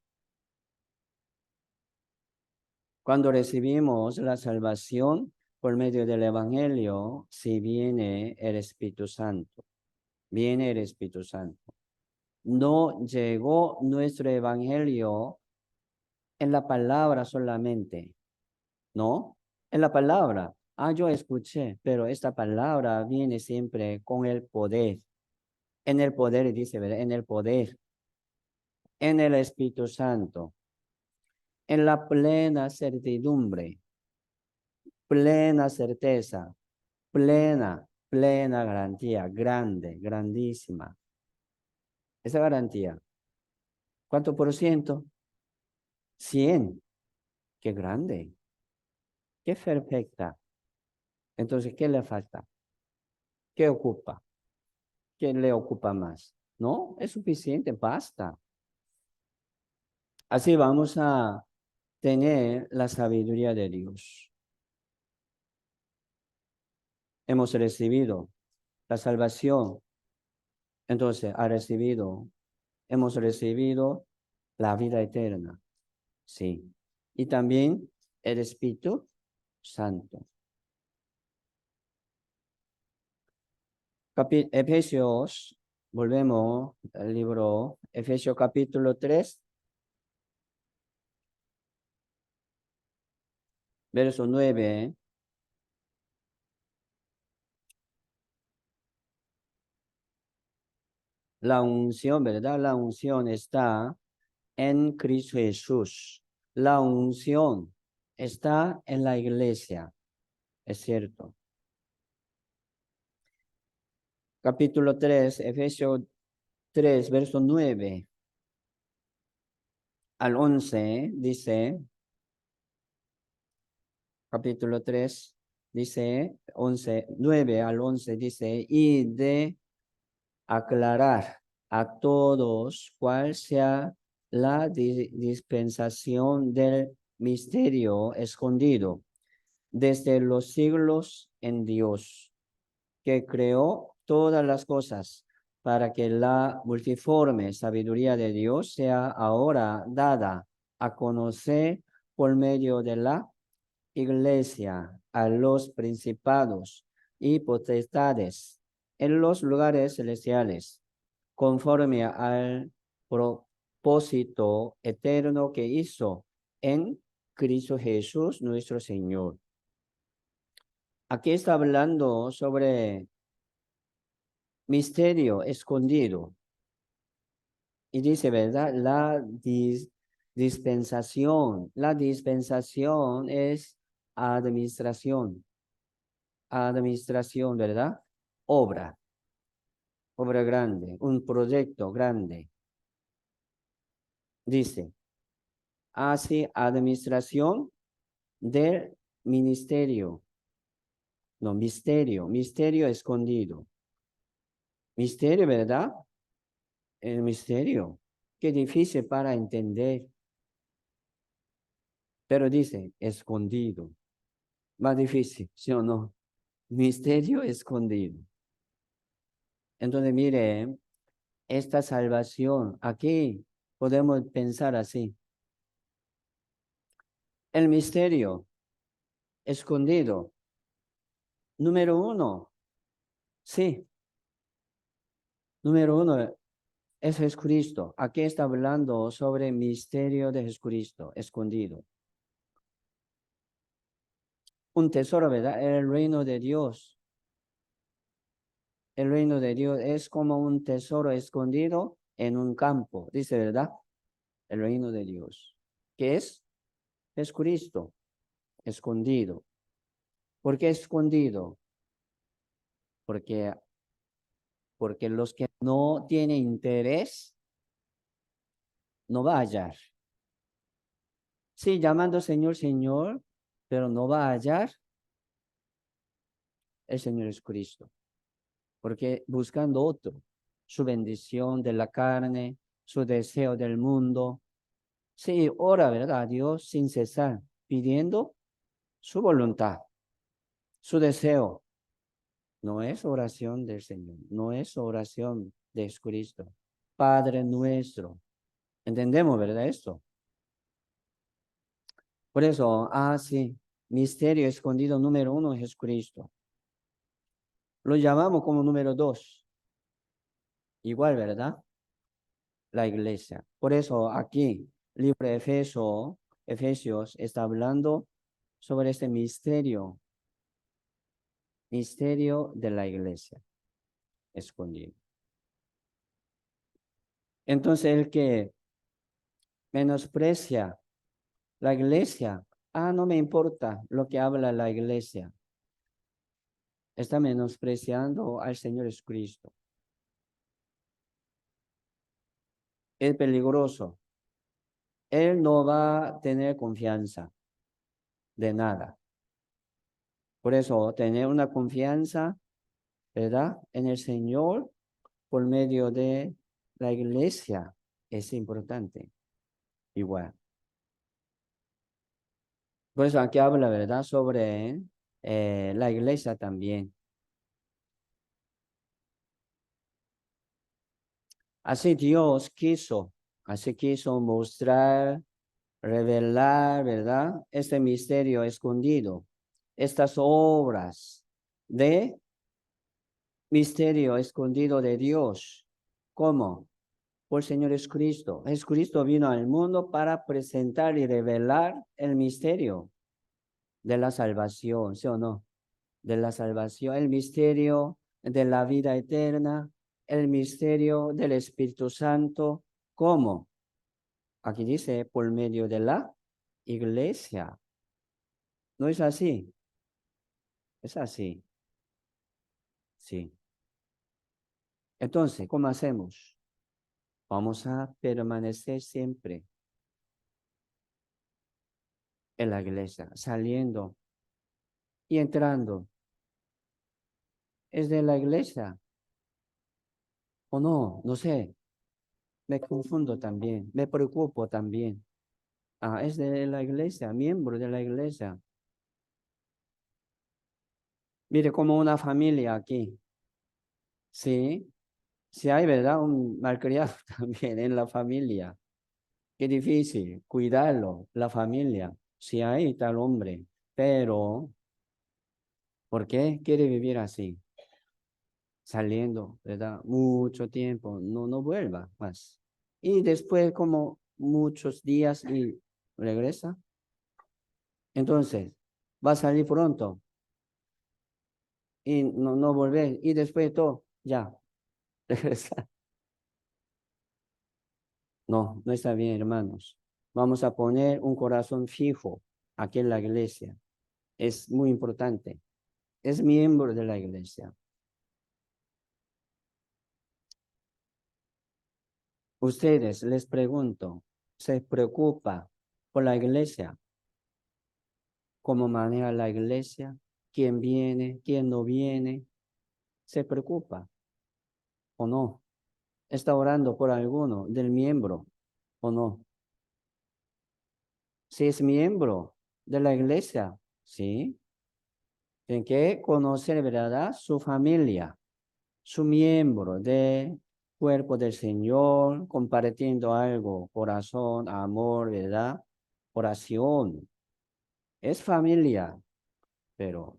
Cuando recibimos la salvación por medio del Evangelio, si viene el Espíritu Santo, viene el Espíritu Santo. No llegó nuestro Evangelio en la palabra solamente, ¿no? En la palabra. Ah, yo escuché, pero esta palabra viene siempre con el poder. En el poder, dice, ¿verdad? En el poder, en el Espíritu Santo, en la plena certidumbre, plena certeza, plena garantía, grande, grandísima. Esa garantía, ¿cuánto por ciento? 100. Qué grande, qué perfecta. Entonces, ¿qué le falta? ¿Qué ocupa? ¿Qué le ocupa más? No, es suficiente, basta. Así vamos a tener la sabiduría de Dios. Hemos recibido la salvación, entonces hemos recibido la vida eterna, sí. Y también el Espíritu Santo. Efesios, volvemos al libro, Efesios capítulo 3, verso 9. La unción, ¿verdad? La unción está en Cristo Jesús. La unción está en la iglesia, es cierto. Capítulo 3, Efesios 3, verso 9 al 11, dice, capítulo 3, dice, 11, 9 al 11, dice, y de aclarar a todos cuál sea la dispensación del misterio escondido desde los siglos en Dios, que creó todas las cosas para que la multiforme sabiduría de Dios sea ahora dada a conocer por medio de la Iglesia a los principados y potestades en los lugares celestiales, conforme al propósito eterno que hizo en Cristo Jesús nuestro Señor. Aquí está hablando sobre misterio escondido. Y dice, ¿verdad? Dispensación. La dispensación es administración. Administración, ¿verdad? Obra. Obra grande. Un proyecto grande. Dice, así administración del ministerio. No, misterio. Misterio escondido. Misterio, ¿verdad? El misterio. Qué difícil para entender. Pero dice, escondido. Más difícil, ¿sí o no? Misterio escondido. Entonces, mire, esta salvación, aquí podemos pensar así. El misterio escondido. Número uno, sí. Número uno es Jesucristo. Aquí está hablando sobre el misterio de Jesucristo, escondido. Un tesoro, ¿verdad? El reino de Dios. El reino de Dios es como un tesoro escondido en un campo, dice, ¿verdad? El reino de Dios. ¿Qué es? Es Cristo, escondido. ¿Por qué escondido? Porque, porque los que no tienen interés no va a hallar. Sí, llamando Señor, Señor, pero no va a hallar el Señor Jesucristo, porque buscando otro, su bendición de la carne, su deseo del mundo. Sí, ora, ¿verdad? A Dios sin cesar, pidiendo su voluntad, su deseo. No es oración del Señor, no es oración de Jesucristo. Padre nuestro. ¿Entendemos, verdad, esto? Por eso, sí, misterio escondido número 1 es Jesucristo. Lo llamamos como número 2. Igual, ¿verdad? La iglesia. Por eso aquí, libro de Efesios está hablando sobre este misterio de la iglesia escondido. Entonces, el que menosprecia la iglesia, no me importa lo que habla la iglesia, está menospreciando al Señor Jesucristo. Es peligroso. Él no va a tener confianza de nada. Por eso, tener una confianza, ¿verdad? En el Señor por medio de la iglesia es importante. Igual. Por eso aquí habla, ¿verdad? Sobre la iglesia también. Así Dios así quiso mostrar, revelar, ¿verdad? Este misterio escondido, estas obras de misterio escondido de Dios. ¿Cómo? Por Señor Jesucristo. Jesucristo vino al mundo para presentar y revelar el misterio de la salvación, ¿sí o no? De la salvación, el misterio de la vida eterna, el misterio del Espíritu Santo. ¿Cómo? Aquí dice, por medio de la iglesia. ¿No es así? Es así. Sí. Entonces, ¿cómo hacemos? Vamos a permanecer siempre en la iglesia, saliendo y entrando. ¿Es de la iglesia o no? No sé. Me confundo también. Me preocupo también. Es de la iglesia, miembro de la iglesia. Mire, como una familia aquí. Sí, sí hay, ¿verdad? Un malcriado también en la familia. Qué difícil cuidarlo, la familia. Si hay tal hombre, pero ¿por qué quiere vivir así? Saliendo, ¿verdad? Mucho tiempo, no vuelva más. Y después como muchos días y regresa. Entonces, va a salir pronto y no volver. Y después de todo, ya, regresa. No está bien, hermanos. Vamos a poner un corazón fijo aquí en la iglesia. Es muy importante. Es miembro de la iglesia. Ustedes, les pregunto, ¿se preocupa por la iglesia? ¿Cómo maneja la iglesia? ¿Quién viene? ¿Quién no viene? ¿Se preocupa o no? ¿Está orando por alguno del miembro o no? Si es miembro de la iglesia, ¿sí? Tiene que conocer, ¿verdad? Su familia, su miembro del cuerpo del Señor, compartiendo algo, corazón, amor, ¿verdad? Oración. Es familia, pero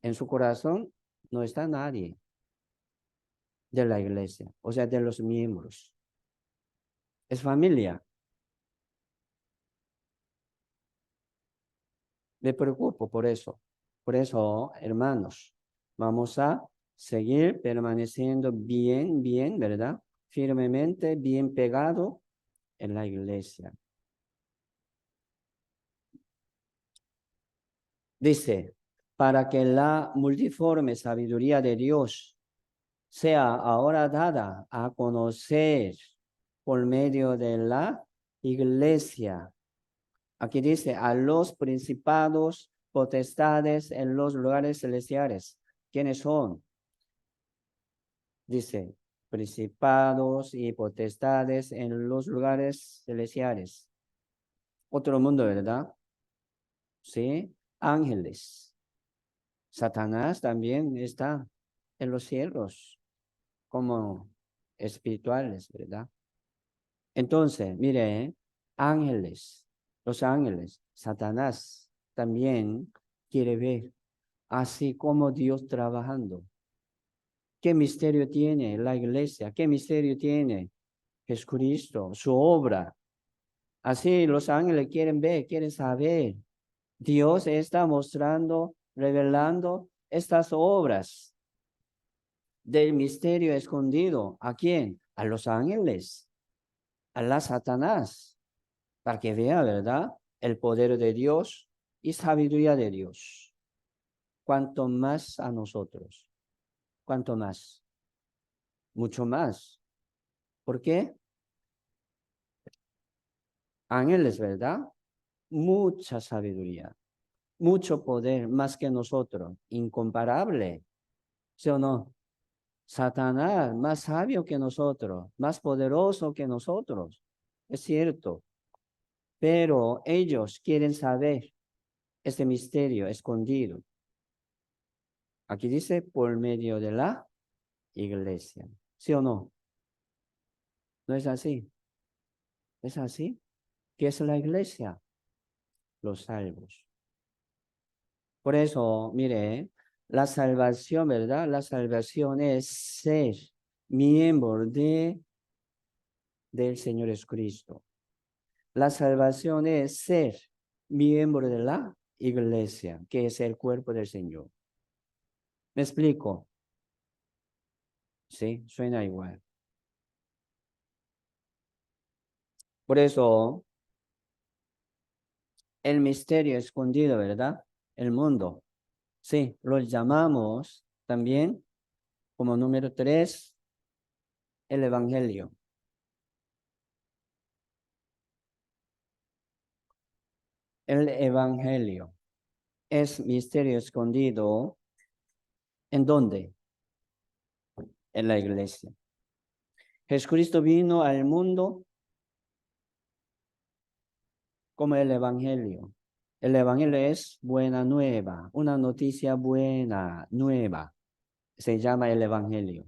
en su corazón no está nadie de la iglesia, o sea, de los miembros. Es familia. Me preocupo por eso. Por eso, hermanos, vamos a seguir permaneciendo bien, ¿verdad? Firmemente, bien pegado en la iglesia. Dice, para que la multiforme sabiduría de Dios sea ahora dada a conocer por medio de la iglesia. Aquí dice, a los principados, potestades en los lugares celestiales. ¿Quiénes son? Dice, principados y potestades en los lugares celestiales. Otro mundo, ¿verdad? Sí, ángeles. Satanás también está en los cielos como espirituales, ¿verdad? Entonces, mire, ángeles, los ángeles, Satanás también quiere ver así como Dios trabajando. ¿Qué misterio tiene la iglesia? ¿Qué misterio tiene Jesucristo, su obra? Así los ángeles quieren ver, quieren saber. Dios está mostrando, revelando estas obras del misterio escondido. ¿A quién? A los ángeles, a la Satanás, para que vea, ¿verdad? El poder de Dios y sabiduría de Dios. Cuanto más a nosotros, cuanto más, mucho más. ¿Por qué? Ángeles, ¿verdad? Mucha sabiduría, mucho poder, más que nosotros, incomparable, ¿sí o no? Satanás, más sabio que nosotros, más poderoso que nosotros, es cierto, pero ellos quieren saber este misterio escondido. Aquí dice por medio de la iglesia, ¿sí o no? ¿No es así? ¿Es así? ¿Qué es la iglesia? Los salvos. Por eso, mire, la salvación, ¿verdad? La salvación es ser miembro del Señor Jesucristo. La salvación es ser miembro de la iglesia, que es el cuerpo del Señor. ¿Me explico? Sí, suena igual. Por eso, el misterio escondido, ¿verdad? El mundo. Sí, lo llamamos también como número 3, el Evangelio. El Evangelio es misterio escondido. ¿En dónde? En la iglesia. Jesucristo vino al mundo como el Evangelio. El Evangelio es buena nueva, una noticia buena, nueva. Se llama el Evangelio.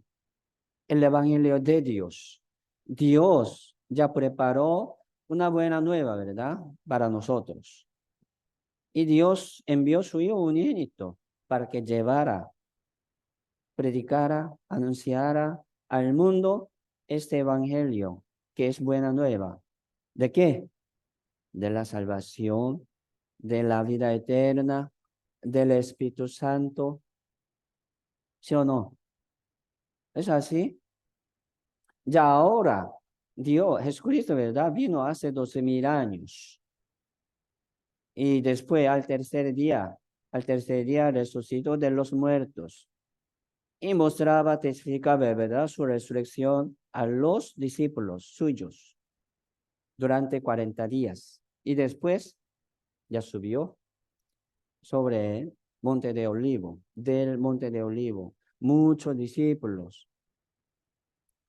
El Evangelio de Dios. Dios ya preparó una buena nueva, ¿verdad? Para nosotros. Y Dios envió su Hijo unigénito para que llevara, predicara, anunciara al mundo este Evangelio, que es buena nueva. ¿De qué? De la salvación, de la vida eterna, del Espíritu Santo. ¿Sí o no? ¿Es así? Ya ahora, Dios, Jesucristo, ¿verdad? Vino hace 12,000 años. Y después, al tercer día resucitó de los muertos. Y mostraba, testificaba, ¿verdad? Su resurrección a los discípulos suyos durante 40 días. Y después ya subió sobre el monte de Olivo, del monte de Olivo. Muchos discípulos,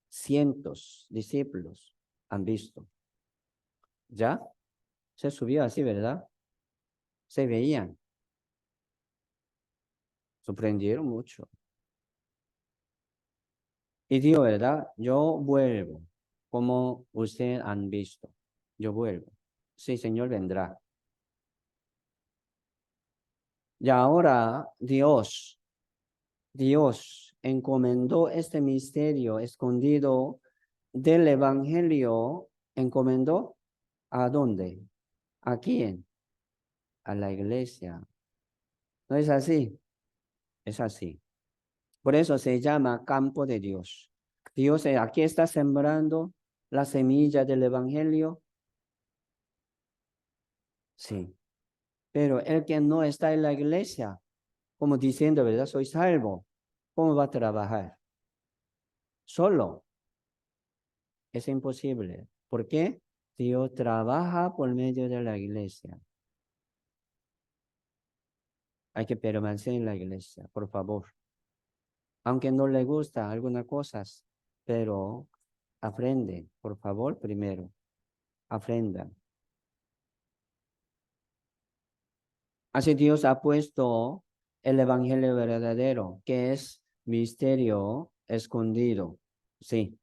cientos discípulos han visto. ¿Ya? Se subió así, ¿verdad? Se veían, sorprendieron mucho. Y dijo, ¿verdad? Yo vuelvo, como ustedes han visto. Yo vuelvo. Sí, Señor vendrá. Y ahora Dios encomendó este misterio escondido del Evangelio. ¿Encomendó a dónde? ¿A quién? A la iglesia. ¿No es así? Es así. Por eso se llama campo de Dios. Dios aquí está sembrando la semilla del Evangelio. Sí. Pero el que no está en la iglesia, como diciendo, ¿verdad? Soy salvo. ¿Cómo va a trabajar? Solo. Es imposible. ¿Por qué? Dios trabaja por medio de la iglesia. Hay que permanecer en la iglesia, por favor. aunque no le gusta algunas cosas, pero aprende, por favor, primero, aprenda. Así Dios ha puesto el evangelio verdadero, que es misterio escondido. Sí.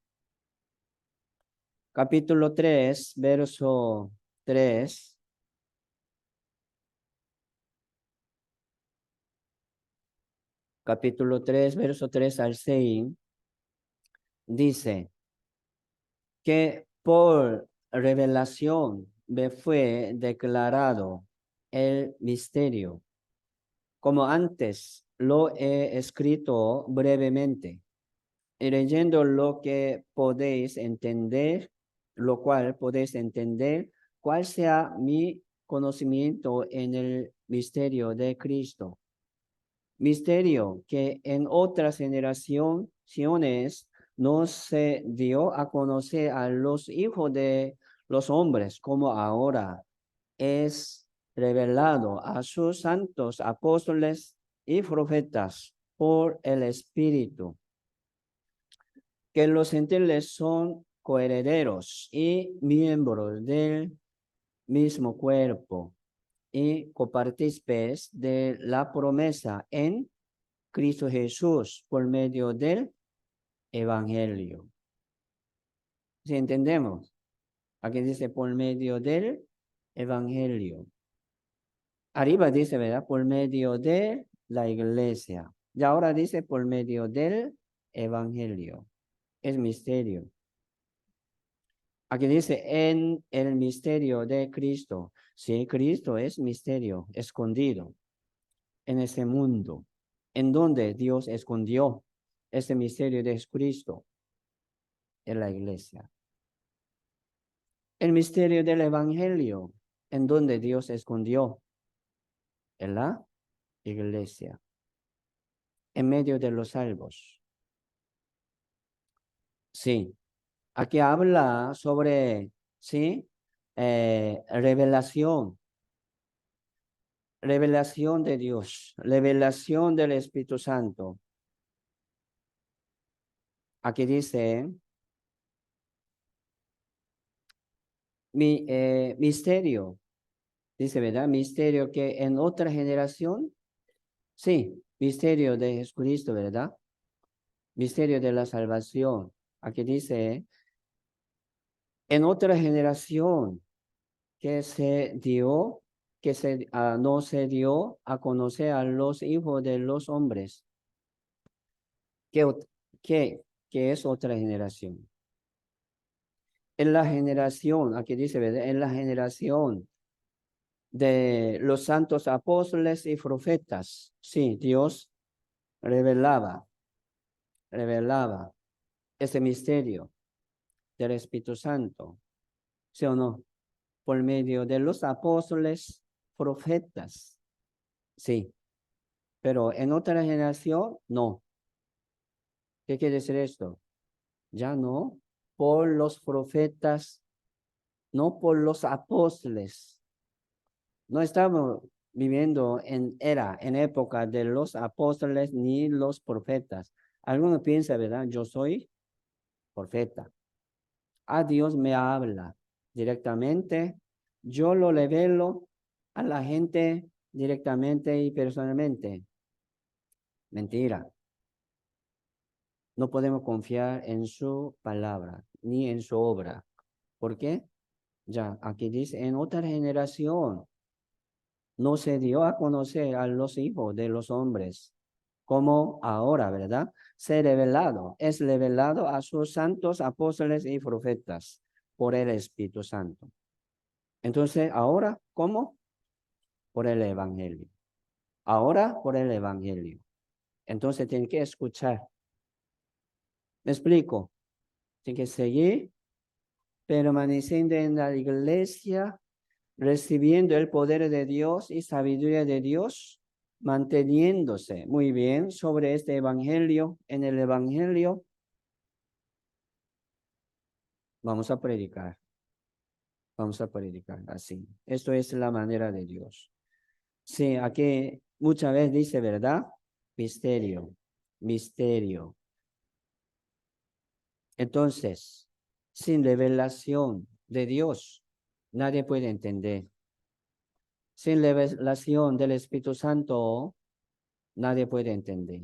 Capítulo 3, verso 3. Capítulo 3, verso 3 al 6, dice que por revelación me fue declarado el misterio, como antes lo he escrito brevemente, y leyendo lo que podéis entender, lo cual podéis entender cuál sea mi conocimiento en el misterio de Cristo. Misterio que en otras generaciones no se dio a conocer a los hijos de los hombres, como ahora es revelado a sus santos apóstoles y profetas por el Espíritu, que los gentiles son coherederos y miembros del mismo cuerpo y copartícipes de la promesa en Cristo Jesús por medio del Evangelio. ¿Sí entendemos? Aquí dice por medio del Evangelio. Arriba dice, ¿verdad? Por medio de la iglesia. Y ahora dice por medio del Evangelio. Es misterio. Aquí dice en el misterio de Cristo. Sí, Cristo es misterio escondido en ese mundo. En donde Dios escondió ese misterio de Cristo en la iglesia. El misterio del Evangelio, en donde Dios escondió en la iglesia, en medio de los salvos. Sí, aquí habla sobre, sí, revelación de Dios, revelación del Espíritu Santo. Aquí dice, misterio, dice, ¿verdad? Misterio que en otra generación, sí, misterio de Jesucristo, ¿verdad? Misterio de la salvación. Aquí dice, en otra generación que se dio, no se dio a conocer a los hijos de los hombres. ¿Qué, qué, qué es otra generación? En la generación, aquí dice, ¿verdad? En la generación de los santos apóstoles y profetas. Sí, Dios revelaba ese misterio del Espíritu Santo. ¿Sí o no? Por medio de los apóstoles, profetas. Sí, pero en otra generación, no. ¿Qué quiere decir esto? Ya no por los profetas, no por los apóstoles. No estamos viviendo en época de los apóstoles ni los profetas. Algunos piensan, ¿verdad? Yo soy profeta. A Dios me habla directamente. Yo lo revelo a la gente directamente y personalmente. Mentira. No podemos confiar en su palabra ni en su obra. ¿Por qué? Ya, aquí dice, en otra generación no se dio a conocer a los hijos de los hombres, como ahora, ¿verdad? Es revelado a sus santos apóstoles y profetas por el Espíritu Santo. Entonces, ahora, ¿cómo? Por el Evangelio. Ahora, por el Evangelio. Entonces, tienen que escuchar. ¿Me explico? Tienen que seguir permaneciendo en la iglesia, recibiendo el poder de Dios y sabiduría de Dios, manteniéndose muy bien sobre este evangelio. En el evangelio vamos a predicar. Vamos a predicar así. Esto es la manera de Dios. Sí, aquí muchas veces dice, ¿verdad? Misterio. misterio. Entonces, sin revelación de Dios, nadie puede entender. Sin revelación del Espíritu Santo, nadie puede entender.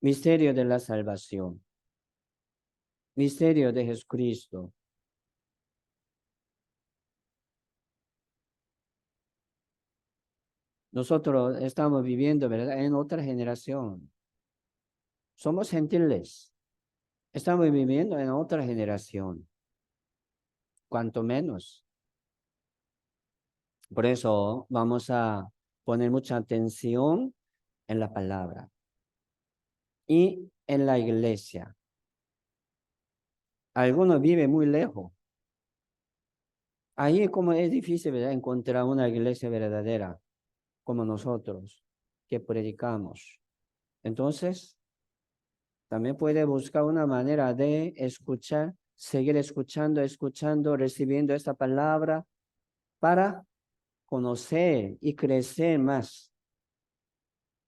Misterio de la salvación. Misterio de Jesucristo. Nosotros estamos viviendo, ¿verdad?, en otra generación. Somos gentiles. Estamos viviendo en otra generación. Cuanto menos. Por eso vamos a poner mucha atención en la palabra y en la iglesia. Algunos viven muy lejos. Ahí como es difícil, ¿verdad?, encontrar una iglesia verdadera como nosotros que predicamos. Entonces, también puede buscar una manera de escuchar, seguir escuchando, recibiendo esta palabra para conocer y crecer más.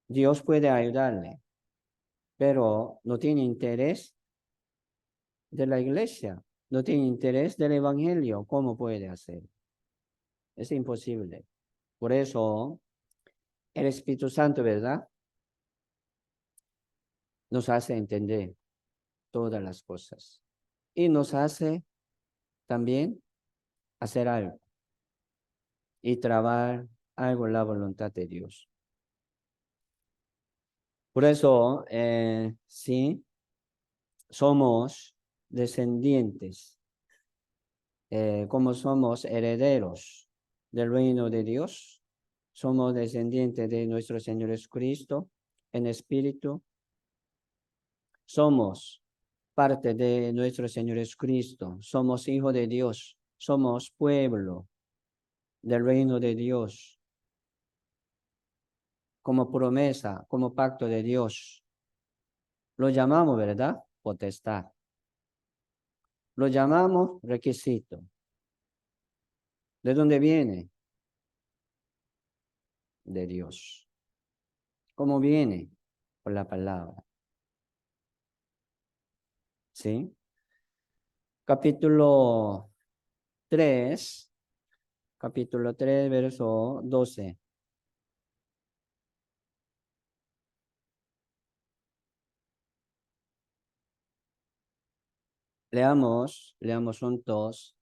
Dios puede ayudarle, pero no tiene interés de la iglesia, no tiene interés del evangelio. ¿Cómo puede hacer? Es imposible. Por eso, el Espíritu Santo, ¿verdad?, nos hace entender todas las cosas y nos hace también hacer algo y trabajar algo en la voluntad de Dios. Por eso, sí, somos descendientes, como somos herederos del reino de Dios, somos descendientes de nuestro Señor Jesucristo en espíritu, somos parte de nuestro Señor Jesucristo, somos hijos de Dios, somos pueblo del reino de Dios, como promesa, como pacto de Dios. Lo llamamos, ¿verdad?, potestad. Lo llamamos requisito. ¿De dónde viene? De Dios. ¿Cómo viene? Por la palabra. ¿Sí? Capítulo 3, verso 12. Leamos juntos.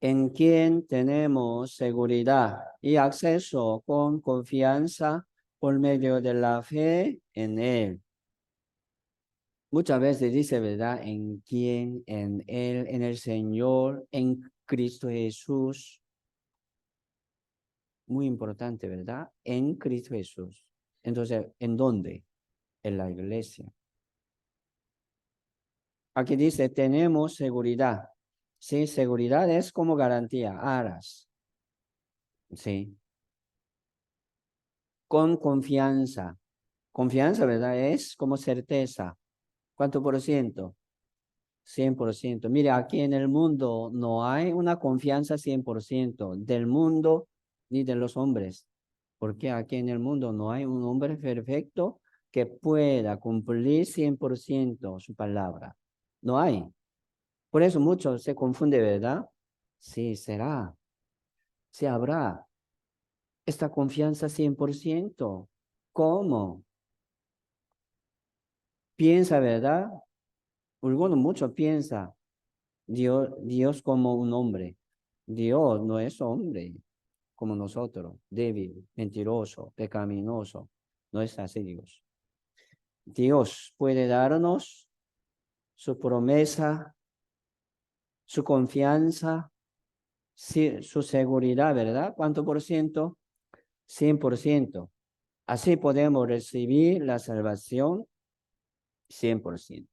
En quien tenemos seguridad y acceso con confianza por medio de la fe en Él. Muchas veces dice, ¿verdad?, en quién, en Él, en el Señor, en Cristo Jesús. Muy importante, ¿verdad? En Cristo Jesús. Entonces, ¿en dónde? En la iglesia. Aquí dice, tenemos seguridad. Sí, seguridad es como garantía, aras. Sí. Con confianza. Confianza, ¿verdad? Es como certeza. ¿Cuánto por ciento? 100%. Mire, aquí en el mundo no hay una confianza 100% del mundo ni de los hombres. Porque aquí en el mundo no hay un hombre perfecto que pueda cumplir 100% su palabra. No hay. Por eso muchos se confunden, ¿verdad? Sí, será. Sí habrá esta confianza 100%. ¿Cómo? Piensa, ¿verdad? Algunos muchos piensa Dios como un hombre. Dios no es hombre como nosotros, débil, mentiroso, pecaminoso. No es así Dios. Dios puede darnos su promesa, su confianza, su seguridad, ¿verdad? ¿Cuánto por ciento? 100%. Así podemos recibir la salvación 100%.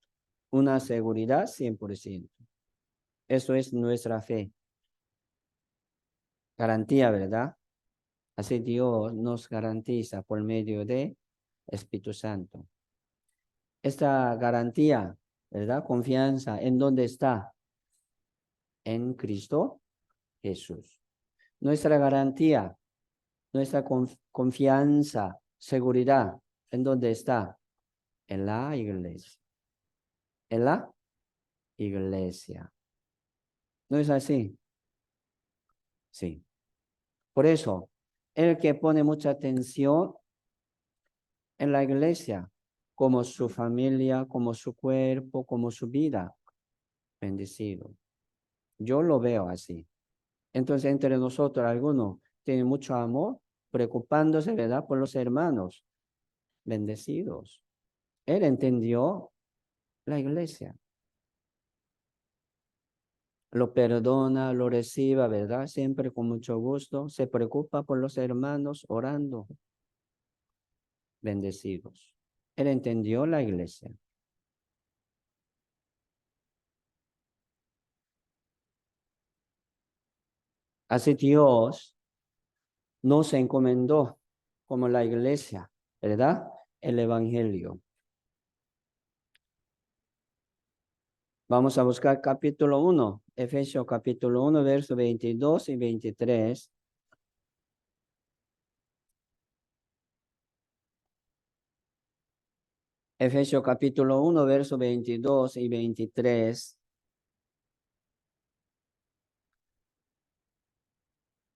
Una seguridad 100%. Eso es nuestra fe. Garantía, ¿verdad? Así Dios nos garantiza por medio de Espíritu Santo. Esta garantía, ¿verdad? Confianza, ¿en dónde está? En Cristo Jesús. Nuestra garantía Nuestra confianza, seguridad, ¿en dónde está? En la iglesia. En la iglesia. ¿No es así? Sí. Por eso, el que pone mucha atención en la iglesia, como su familia, como su cuerpo, como su vida, bendecido. Yo lo veo así. Entonces, entre nosotros, algunos tienen mucho amor, preocupándose, ¿verdad?, por los hermanos, bendecidos. Él entendió la iglesia. Lo perdona, lo reciba, ¿verdad? Siempre con mucho gusto. Se preocupa por los hermanos, orando, bendecidos. Él entendió la iglesia. Así Dios nos encomendó como la iglesia, ¿verdad? El evangelio. Vamos a buscar capítulo 1, Efesios capítulo 1, versos 22 y 23. Efesios capítulo 1, versos 22 y 23.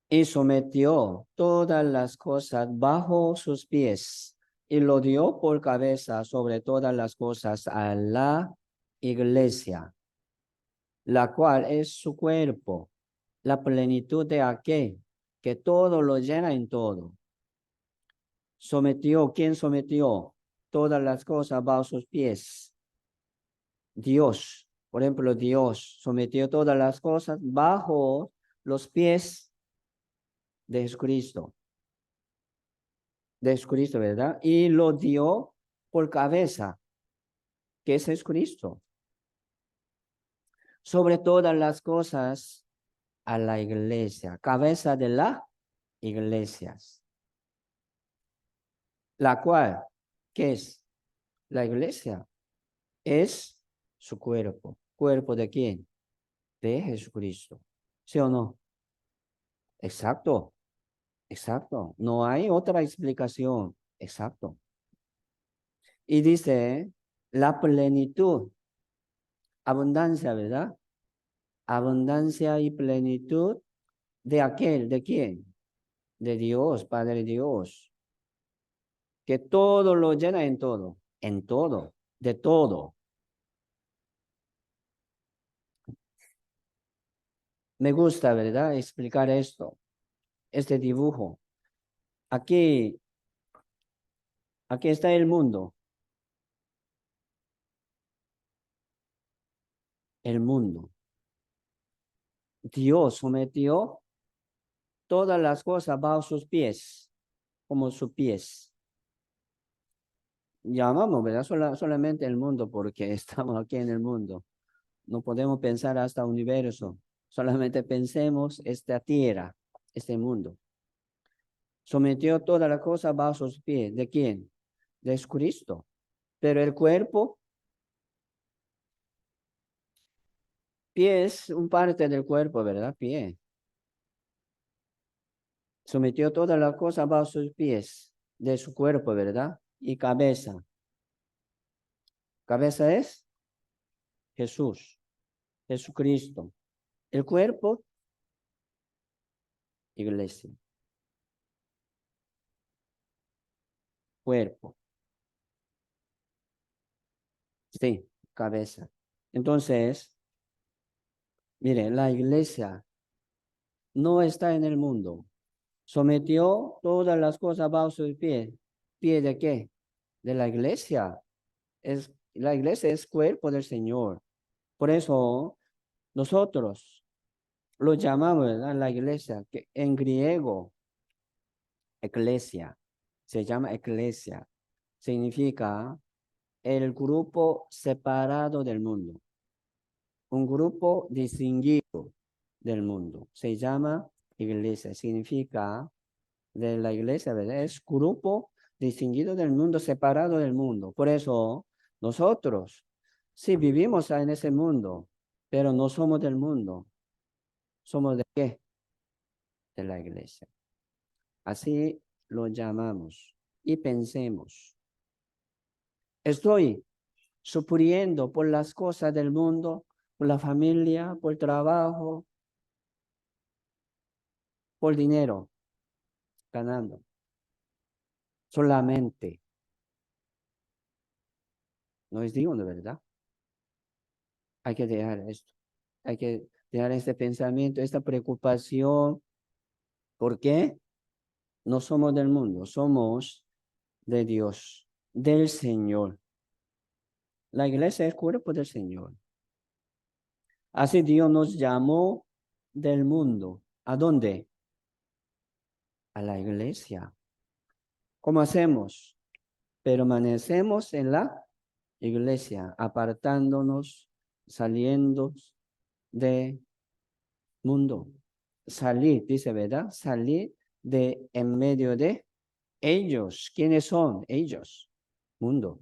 Y sometió todas las cosas bajo sus pies y lo dio por cabeza sobre todas las cosas a la iglesia, la cual es su cuerpo, la plenitud de aquel que todo lo llena en todo. Sometió, ¿quién sometió todas las cosas bajo sus pies? Dios. Por ejemplo, Dios sometió todas las cosas bajo los pies de Jesucristo. De Jesucristo, ¿verdad? Y lo dio por cabeza, que es Jesucristo. Sobre todas las cosas a la iglesia, cabeza de las iglesias. La cual, ¿qué es? La iglesia es su cuerpo. ¿Cuerpo de quién? De Jesucristo. ¿Sí o no? Exacto, exacto. No hay otra explicación. Exacto. Y dice, la plenitud, abundancia, ¿verdad? Abundancia y plenitud de aquel, ¿de quién? De Dios, Padre Dios, que todo lo llena en todo, de todo. Me gusta, ¿verdad? Explicar esto, este dibujo. Aquí, aquí está el mundo. Dios sometió todas las cosas bajo sus pies, como sus pies. Llamamos, ¿verdad? Solamente el mundo porque estamos aquí en el mundo. No podemos pensar hasta universo. Solamente pensemos esta tierra, este mundo. Sometió todas las cosas bajo sus pies. ¿De quién? De Jesucristo. Pero el cuerpo, pie es un parte del cuerpo, ¿verdad? Pie. Sometió todas las cosas bajo sus pies de su cuerpo, ¿verdad? Y cabeza. Cabeza es Jesús, Jesucristo. El cuerpo, iglesia. Cuerpo. Sí, cabeza. Entonces, mire, la iglesia no está en el mundo. Sometió todas las cosas bajo sus pies. ¿Pie de qué? De la iglesia. La iglesia es cuerpo del Señor. Por eso nosotros lo llamamos, ¿verdad?, la iglesia, que en griego, eclesia, se llama eclesia. Significa el grupo separado del mundo. Un grupo distinguido del mundo. Se llama iglesia. Significa de la iglesia, ¿verdad? Es grupo distinguido del mundo, separado del mundo. Por eso nosotros sí vivimos en ese mundo, pero no somos del mundo. ¿Somos de qué? De la iglesia. Así lo llamamos. Y pensemos, estoy sufriendo por las cosas del mundo, por la familia, por el trabajo, por dinero, ganando. Solamente. No es digno, ¿verdad? Hay que dejar esto. Hay que dejar este pensamiento, esta preocupación. ¿Por qué? No somos del mundo, somos de Dios, del Señor. La iglesia es el cuerpo del Señor. Así Dios nos llamó del mundo. ¿A dónde? A la iglesia. ¿Cómo hacemos? Permanecemos en la iglesia, apartándonos, saliendo de mundo. Salir, dice, ¿verdad? Salir de en medio de ellos. ¿Quiénes son? Ellos. Mundo.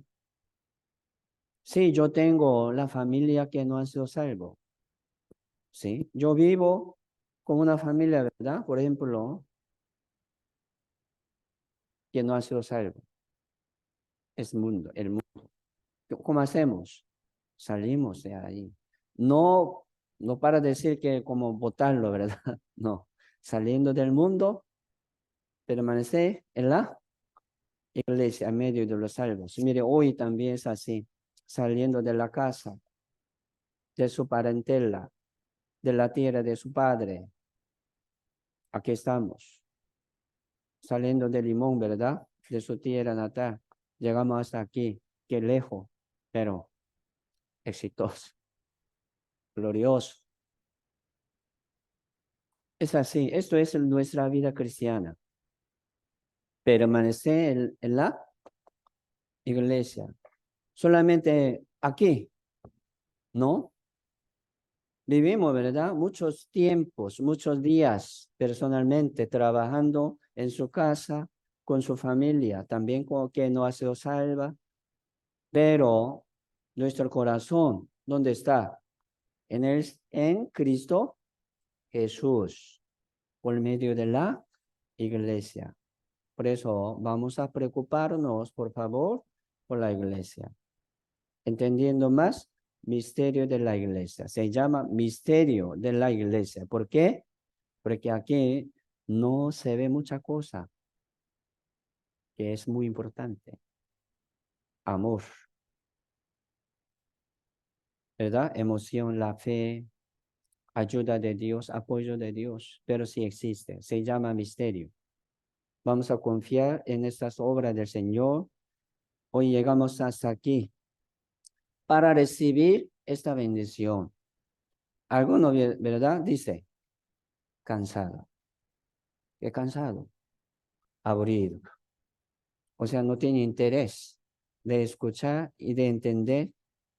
Sí, yo tengo la familia que no ha sido salvo. Sí, yo vivo con una familia, ¿verdad? Por ejemplo, que no ha sido salvo. Es mundo, el mundo. ¿Cómo hacemos? Salimos de ahí. No, no para decir que como botarlo, ¿verdad? No. Saliendo del mundo, permanecer en la iglesia, en medio de los salvos. Mire, hoy también es así. Saliendo de la casa, de su parentela, de la tierra de su padre. Aquí estamos. Saliendo de Limón, ¿verdad? De su tierra natal. Llegamos hasta aquí. Qué lejos, pero exitoso, glorioso. Es así, esto es nuestra vida cristiana. Permanecer en la iglesia. Solamente aquí, ¿no? Vivimos, ¿verdad? Muchos tiempos, muchos días personalmente trabajando en su casa, con su familia, también con que no ha sido salva, pero nuestro corazón, ¿dónde está? En Cristo Jesús, por medio de la iglesia. Por eso vamos a preocuparnos, por favor, por la iglesia. Entendiendo más, misterio de la iglesia. Se llama misterio de la iglesia. ¿Por qué? Porque aquí no se ve mucha cosa que es muy importante. Amor, ¿verdad? Emoción, la fe, ayuda de Dios, apoyo de Dios, pero sí existe. Se llama misterio. Vamos a confiar en estas obras del Señor. Hoy llegamos hasta aquí para recibir esta bendición. Alguno, ¿verdad? Dice, cansado. ¿Qué cansado? Aburrido. O sea, no tiene interés de escuchar y de entender.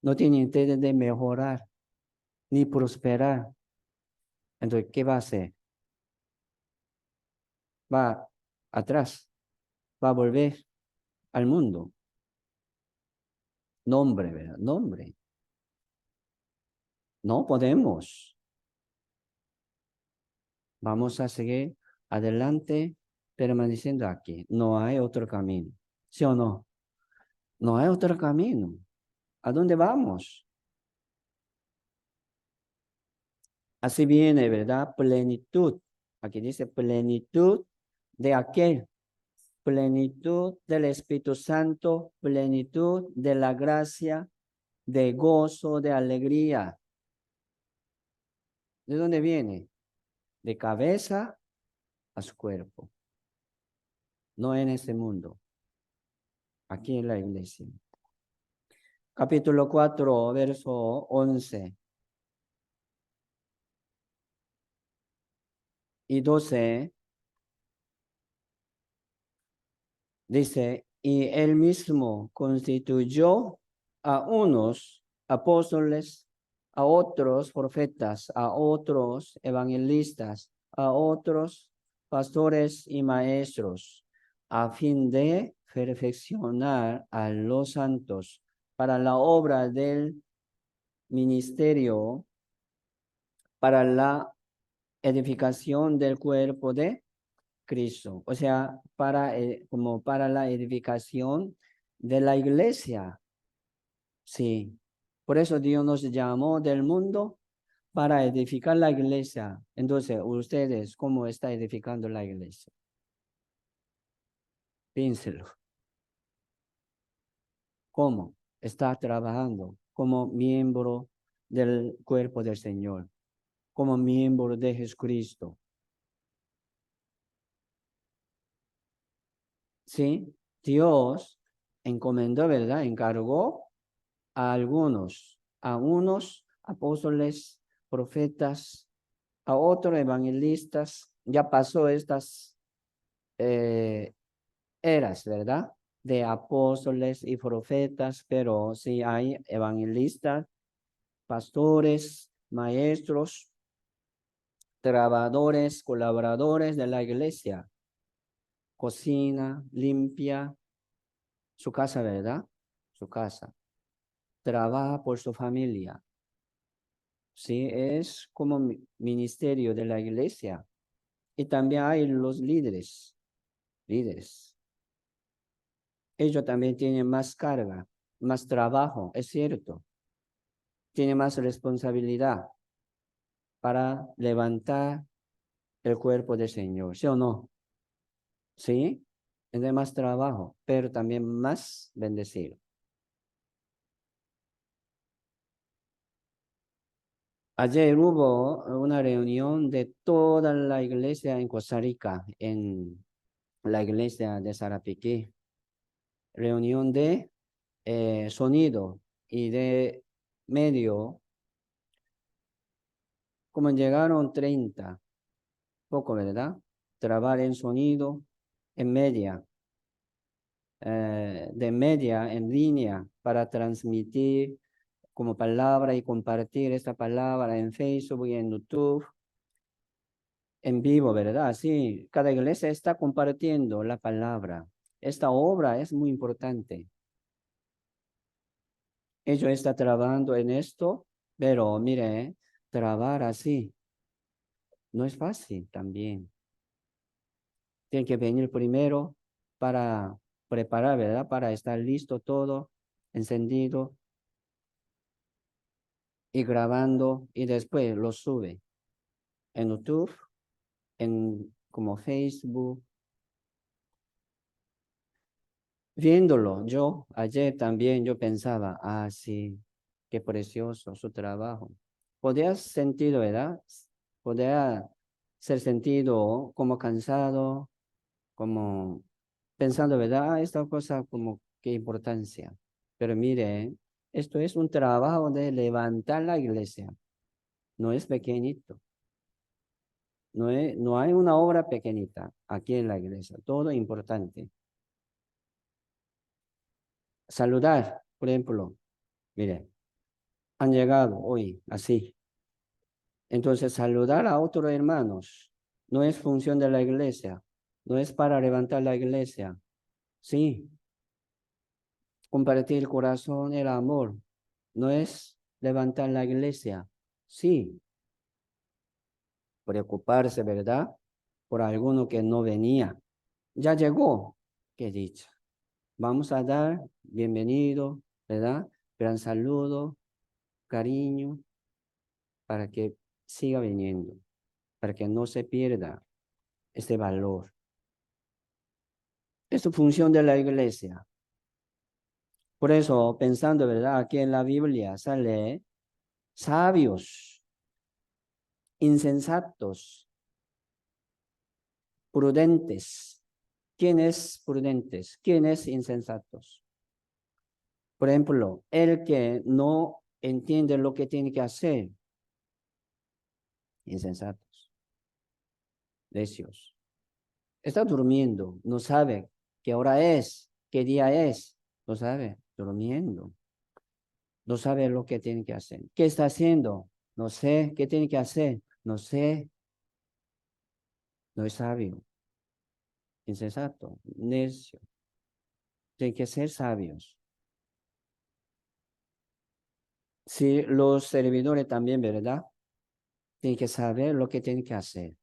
No tiene interés de mejorar ni prosperar. Entonces, ¿qué va a hacer? Va atrás, va a volver al mundo. Nombre, ¿verdad? Nombre. No podemos. Vamos a seguir adelante permaneciendo aquí. No hay otro camino. ¿Sí o no? No hay otro camino. ¿A dónde vamos? Así viene, ¿verdad? Plenitud. Aquí dice plenitud de aquel. Plenitud del Espíritu Santo, plenitud de la gracia, de gozo, de alegría. ¿De dónde viene? De cabeza a su cuerpo. No en este mundo. Aquí en la iglesia. Capítulo 4, verso 11 y 12. Dice, y él mismo constituyó a unos apóstoles, a otros profetas, a otros evangelistas, a otros pastores y maestros, a fin de perfeccionar a los santos para la obra del ministerio, para la edificación del cuerpo de Cristo. O sea, como para la edificación de la iglesia. Sí. Por eso Dios nos llamó del mundo para edificar la iglesia. Entonces, ustedes, ¿cómo está edificando la iglesia? Piénselo. ¿Cómo está trabajando como miembro del cuerpo del Señor, como miembro de Jesucristo? Sí, Dios encomendó, ¿verdad? Encargó a unos apóstoles, profetas, a otros evangelistas. Ya pasó estas eh, eras, ¿verdad? De apóstoles y profetas, pero sí hay evangelistas, pastores, maestros, trabajadores, colaboradores de la iglesia. Cocina, limpia su casa, ¿verdad? Su casa. Trabaja por su familia. Sí, es como ministerio de la iglesia. Y también hay los líderes. Ellos también tienen más carga, más trabajo, es cierto. Tienen más responsabilidad para levantar el cuerpo del Señor, ¿sí o no? Sí, es más trabajo, pero también más bendecido. Ayer hubo una reunión de toda la iglesia en Costa Rica, en la iglesia de Sarapiquí. Reunión de sonido y de medio, como llegaron 30, poco, ¿verdad? Trabajar en sonido, en media, de media en línea para transmitir como palabra y compartir esta palabra en Facebook y en YouTube, en vivo, ¿verdad? Sí, cada iglesia está compartiendo la palabra. Esta obra es muy importante. Ellos están trabajando en esto, pero mire, trabajar así no es fácil también. Tienen que venir primero para preparar, ¿verdad? Para estar listo todo, encendido y grabando y después lo sube en YouTube, en como Facebook. Viéndolo, yo ayer también yo pensaba, ah, sí, qué precioso su trabajo. Podía sentir, ¿verdad? Podía ser sentido como cansado, como pensando, ¿verdad? Ah, esta cosa como qué importancia. Pero mire, esto es un trabajo de levantar la iglesia. No es pequeñito. No hay una obra pequeñita aquí en la iglesia. Todo importante. Saludar, por ejemplo. Mire, han llegado hoy así. Entonces, saludar a otros hermanos no es función de la iglesia. No es para levantar la iglesia. Sí, compartir el corazón, el amor. No es levantar la iglesia. Sí, preocuparse, ¿verdad? Por alguno que no venía. Ya llegó. Qué dicha. Vamos a dar bienvenido, ¿verdad? Gran saludo, cariño, para que siga viniendo, para que no se pierda este valor. Es función de la iglesia. Por eso, pensando, ¿verdad? Aquí en la Biblia sale sabios, insensatos, prudentes. ¿Quién es prudentes? ¿Quién es insensatos? Por ejemplo, el que no entiende lo que tiene que hacer, insensatos, necios. Está durmiendo, no sabe qué hora es, qué día es, no sabe, durmiendo. No sabe lo que tiene que hacer. ¿Qué está haciendo? No sé. ¿Qué tiene que hacer? No sé. No es sabio, insensato, necio. Tienen que ser sabios. Sí, los servidores también, ¿verdad? Tienen que saber lo que tienen que hacer.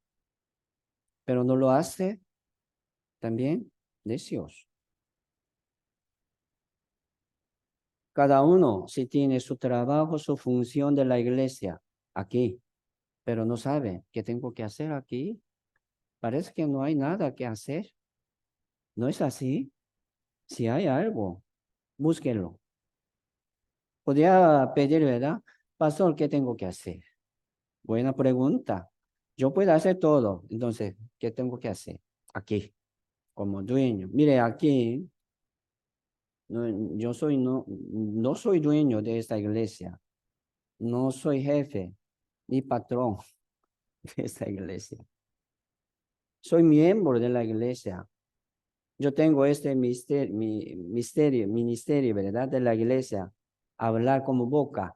Pero no lo hace. también necios. Cada uno si tiene su trabajo, su función de la iglesia aquí, pero no sabe qué tengo que hacer aquí. Parece que no hay nada que hacer. ¿No es así? Si hay algo, búsquelo. Podría pedir, ¿verdad? Pastor, ¿qué tengo que hacer? Buena pregunta. Yo puedo hacer todo. Entonces, ¿qué tengo que hacer? Aquí, como dueño. Mire, aquí, yo soy, no soy dueño de esta iglesia. No soy jefe ni patrón de esta iglesia. Soy miembro de la iglesia. Yo tengo este ministerio, ¿verdad? De la iglesia. Hablar como boca.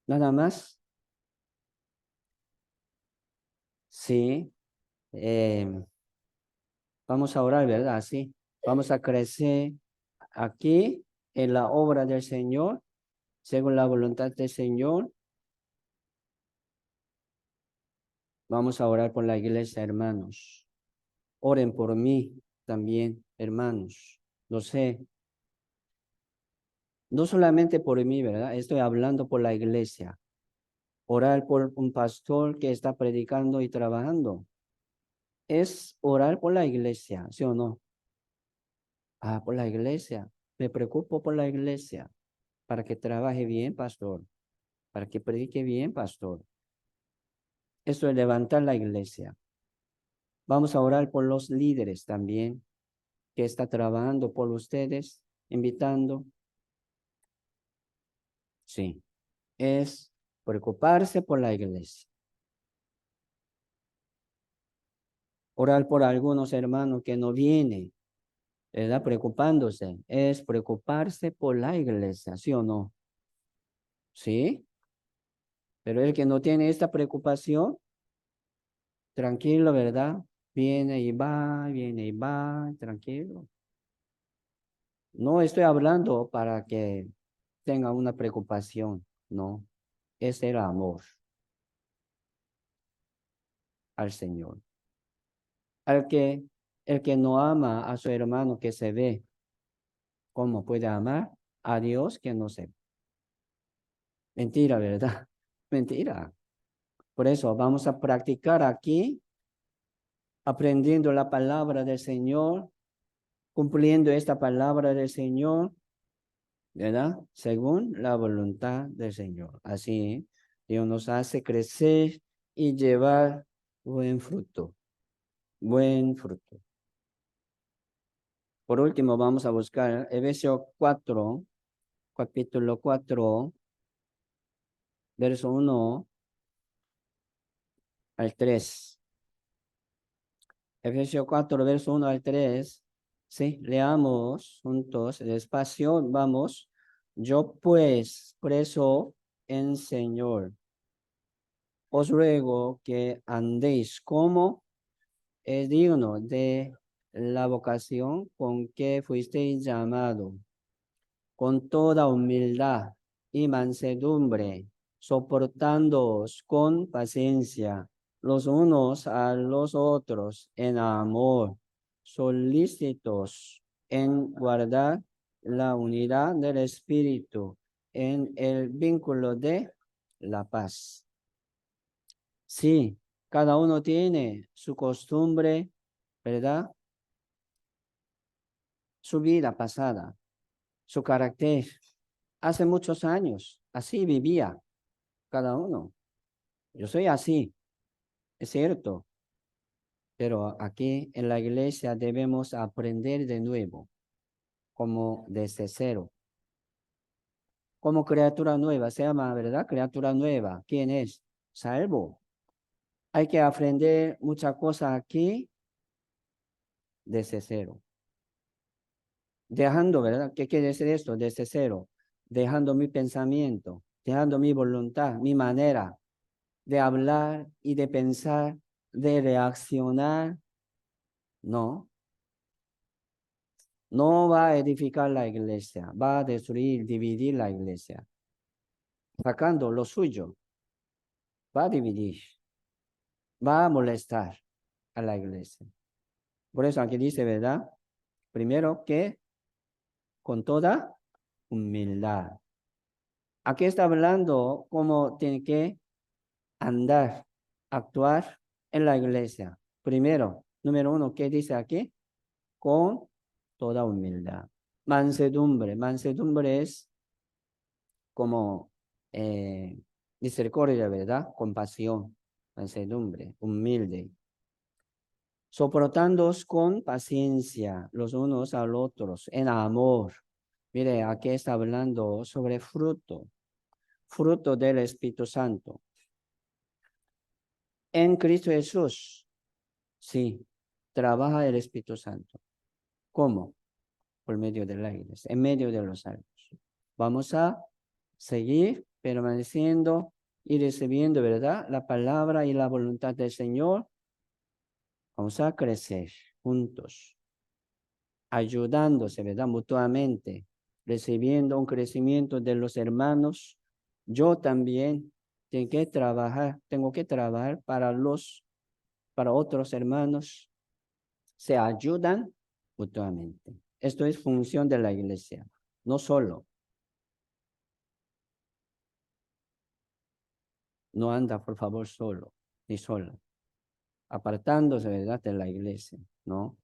Nada más. Sí. eh, Vamos a orar, ¿verdad? Sí. Vamos a crecer aquí en la obra del Señor, según la voluntad del Señor. Vamos a orar por la iglesia, hermanos. Oren por mí también, hermanos. Lo sé. No solamente por mí, ¿verdad? Estoy hablando por la iglesia. Orar por un pastor que está predicando y trabajando. Es orar por la iglesia, ¿sí o no? Ah, por la iglesia. Me preocupo por la iglesia para que trabaje bien, pastor. Para que predique bien, pastor. Esto es levantar la iglesia. Vamos a orar por los líderes también, que está trabajando por ustedes, invitando. Sí, es preocuparse por la iglesia. Orar por algunos hermanos que no vienen, ¿verdad? Preocupándose. Es preocuparse por la iglesia, ¿sí o no? Sí, pero el que no tiene esta preocupación, tranquilo, ¿verdad? Viene y va, tranquilo. No estoy hablando para que tenga una preocupación, no. Es el amor al Señor. Al que, el que no ama a su hermano que se ve, ¿cómo puede amar a Dios que no se ve? Mentira, ¿verdad? Mentira. Por eso vamos a practicar aquí, aprendiendo la palabra del Señor, cumpliendo esta palabra del Señor, ¿verdad? Según la voluntad del Señor. Así, Dios nos hace crecer y llevar buen fruto, buen fruto. Por último, vamos a buscar Efesios 4, capítulo 4, verso 1 al 3. Efesios 4, verso 1 al 3. Sí, leamos juntos, despacio, vamos. Yo pues, preso en Señor, os ruego que andéis como es digno de la vocación con que fuisteis llamado, con toda humildad y mansedumbre, soportándoos con paciencia los unos a los otros en amor, solícitos en guardar la unidad del Espíritu en el vínculo de la paz. Sí, cada uno tiene su costumbre, ¿verdad? Su vida pasada, su carácter. Hace muchos años, así vivía cada uno. Yo soy así, es cierto, pero aquí en la iglesia debemos aprender de nuevo, como desde cero, como criatura nueva, se llama, ¿verdad? Criatura nueva. ¿Quién es? Salvo. Hay que aprender muchas cosas aquí desde cero. Dejando, ¿verdad? ¿Qué quiere decir esto? Desde cero. Dejando mi pensamiento, dejando mi voluntad, mi manera de hablar y de pensar, de reaccionar. No, no va a edificar la iglesia, va a destruir, dividir la iglesia. Sacando lo suyo, va a dividir, va a molestar a la iglesia. Por eso aquí dice, ¿verdad? Primero que con toda humildad. Aquí está hablando cómo tiene que andar, actuar en la iglesia. Primero, número uno, ¿qué dice aquí? Con toda humildad. Mansedumbre. Mansedumbre es como misericordia, ¿verdad? Compasión. Mansedumbre, humilde. Soportándoos con paciencia los unos a los otros, en amor. Mire, aquí está hablando sobre fruto, fruto del Espíritu Santo. En Cristo Jesús, sí, trabaja el Espíritu Santo. ¿Cómo? Por medio de la iglesia, en medio de los salmos. Vamos a seguir permaneciendo y recibiendo, ¿verdad? La palabra y la voluntad del Señor. Vamos a crecer juntos, ayudándose, ¿verdad? Mutuamente, recibiendo un crecimiento de los hermanos. Yo también tengo que trabajar para otros hermanos. Se ayudan mutuamente. Esto es función de la iglesia, no solo. No anda, por favor, solo, ni sola, apartándose, ¿verdad?, de la iglesia, ¿no?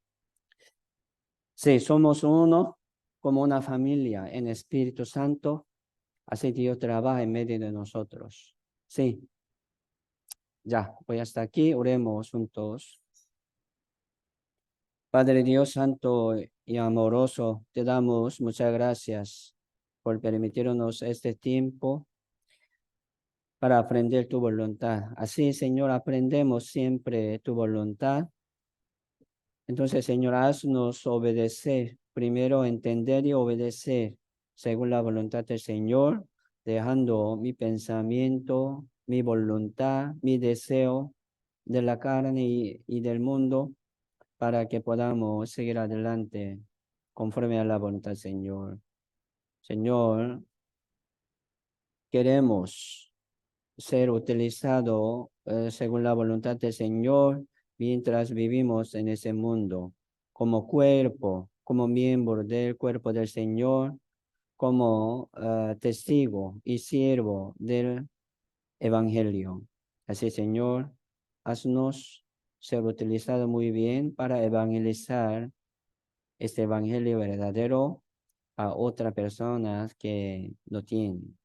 Sí, somos uno, como una familia en Espíritu Santo, así Dios trabaja en medio de nosotros. Sí, ya, voy hasta aquí, oremos juntos. Padre Dios Santo y amoroso, te damos muchas gracias por permitirnos este tiempo para aprender tu voluntad. Así, Señor, aprendemos siempre tu voluntad. Entonces, Señor, haznos obedecer, primero entender y obedecer según la voluntad del Señor, dejando mi pensamiento, mi voluntad, mi deseo de la carne y del mundo para que podamos seguir adelante conforme a la voluntad del Señor. Señor, queremos ser utilizado según la voluntad del Señor mientras vivimos en ese mundo, como cuerpo, como miembro del cuerpo del Señor, como testigo y siervo del Evangelio. Así, Señor, haznos ser utilizado muy bien para evangelizar este Evangelio verdadero a otras personas que lo tienen.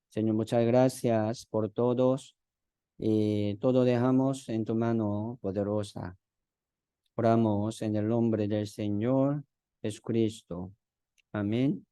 Señor, muchas gracias por todos y todo dejamos en tu mano poderosa. Oramos en el nombre del Señor Jesucristo. Amén.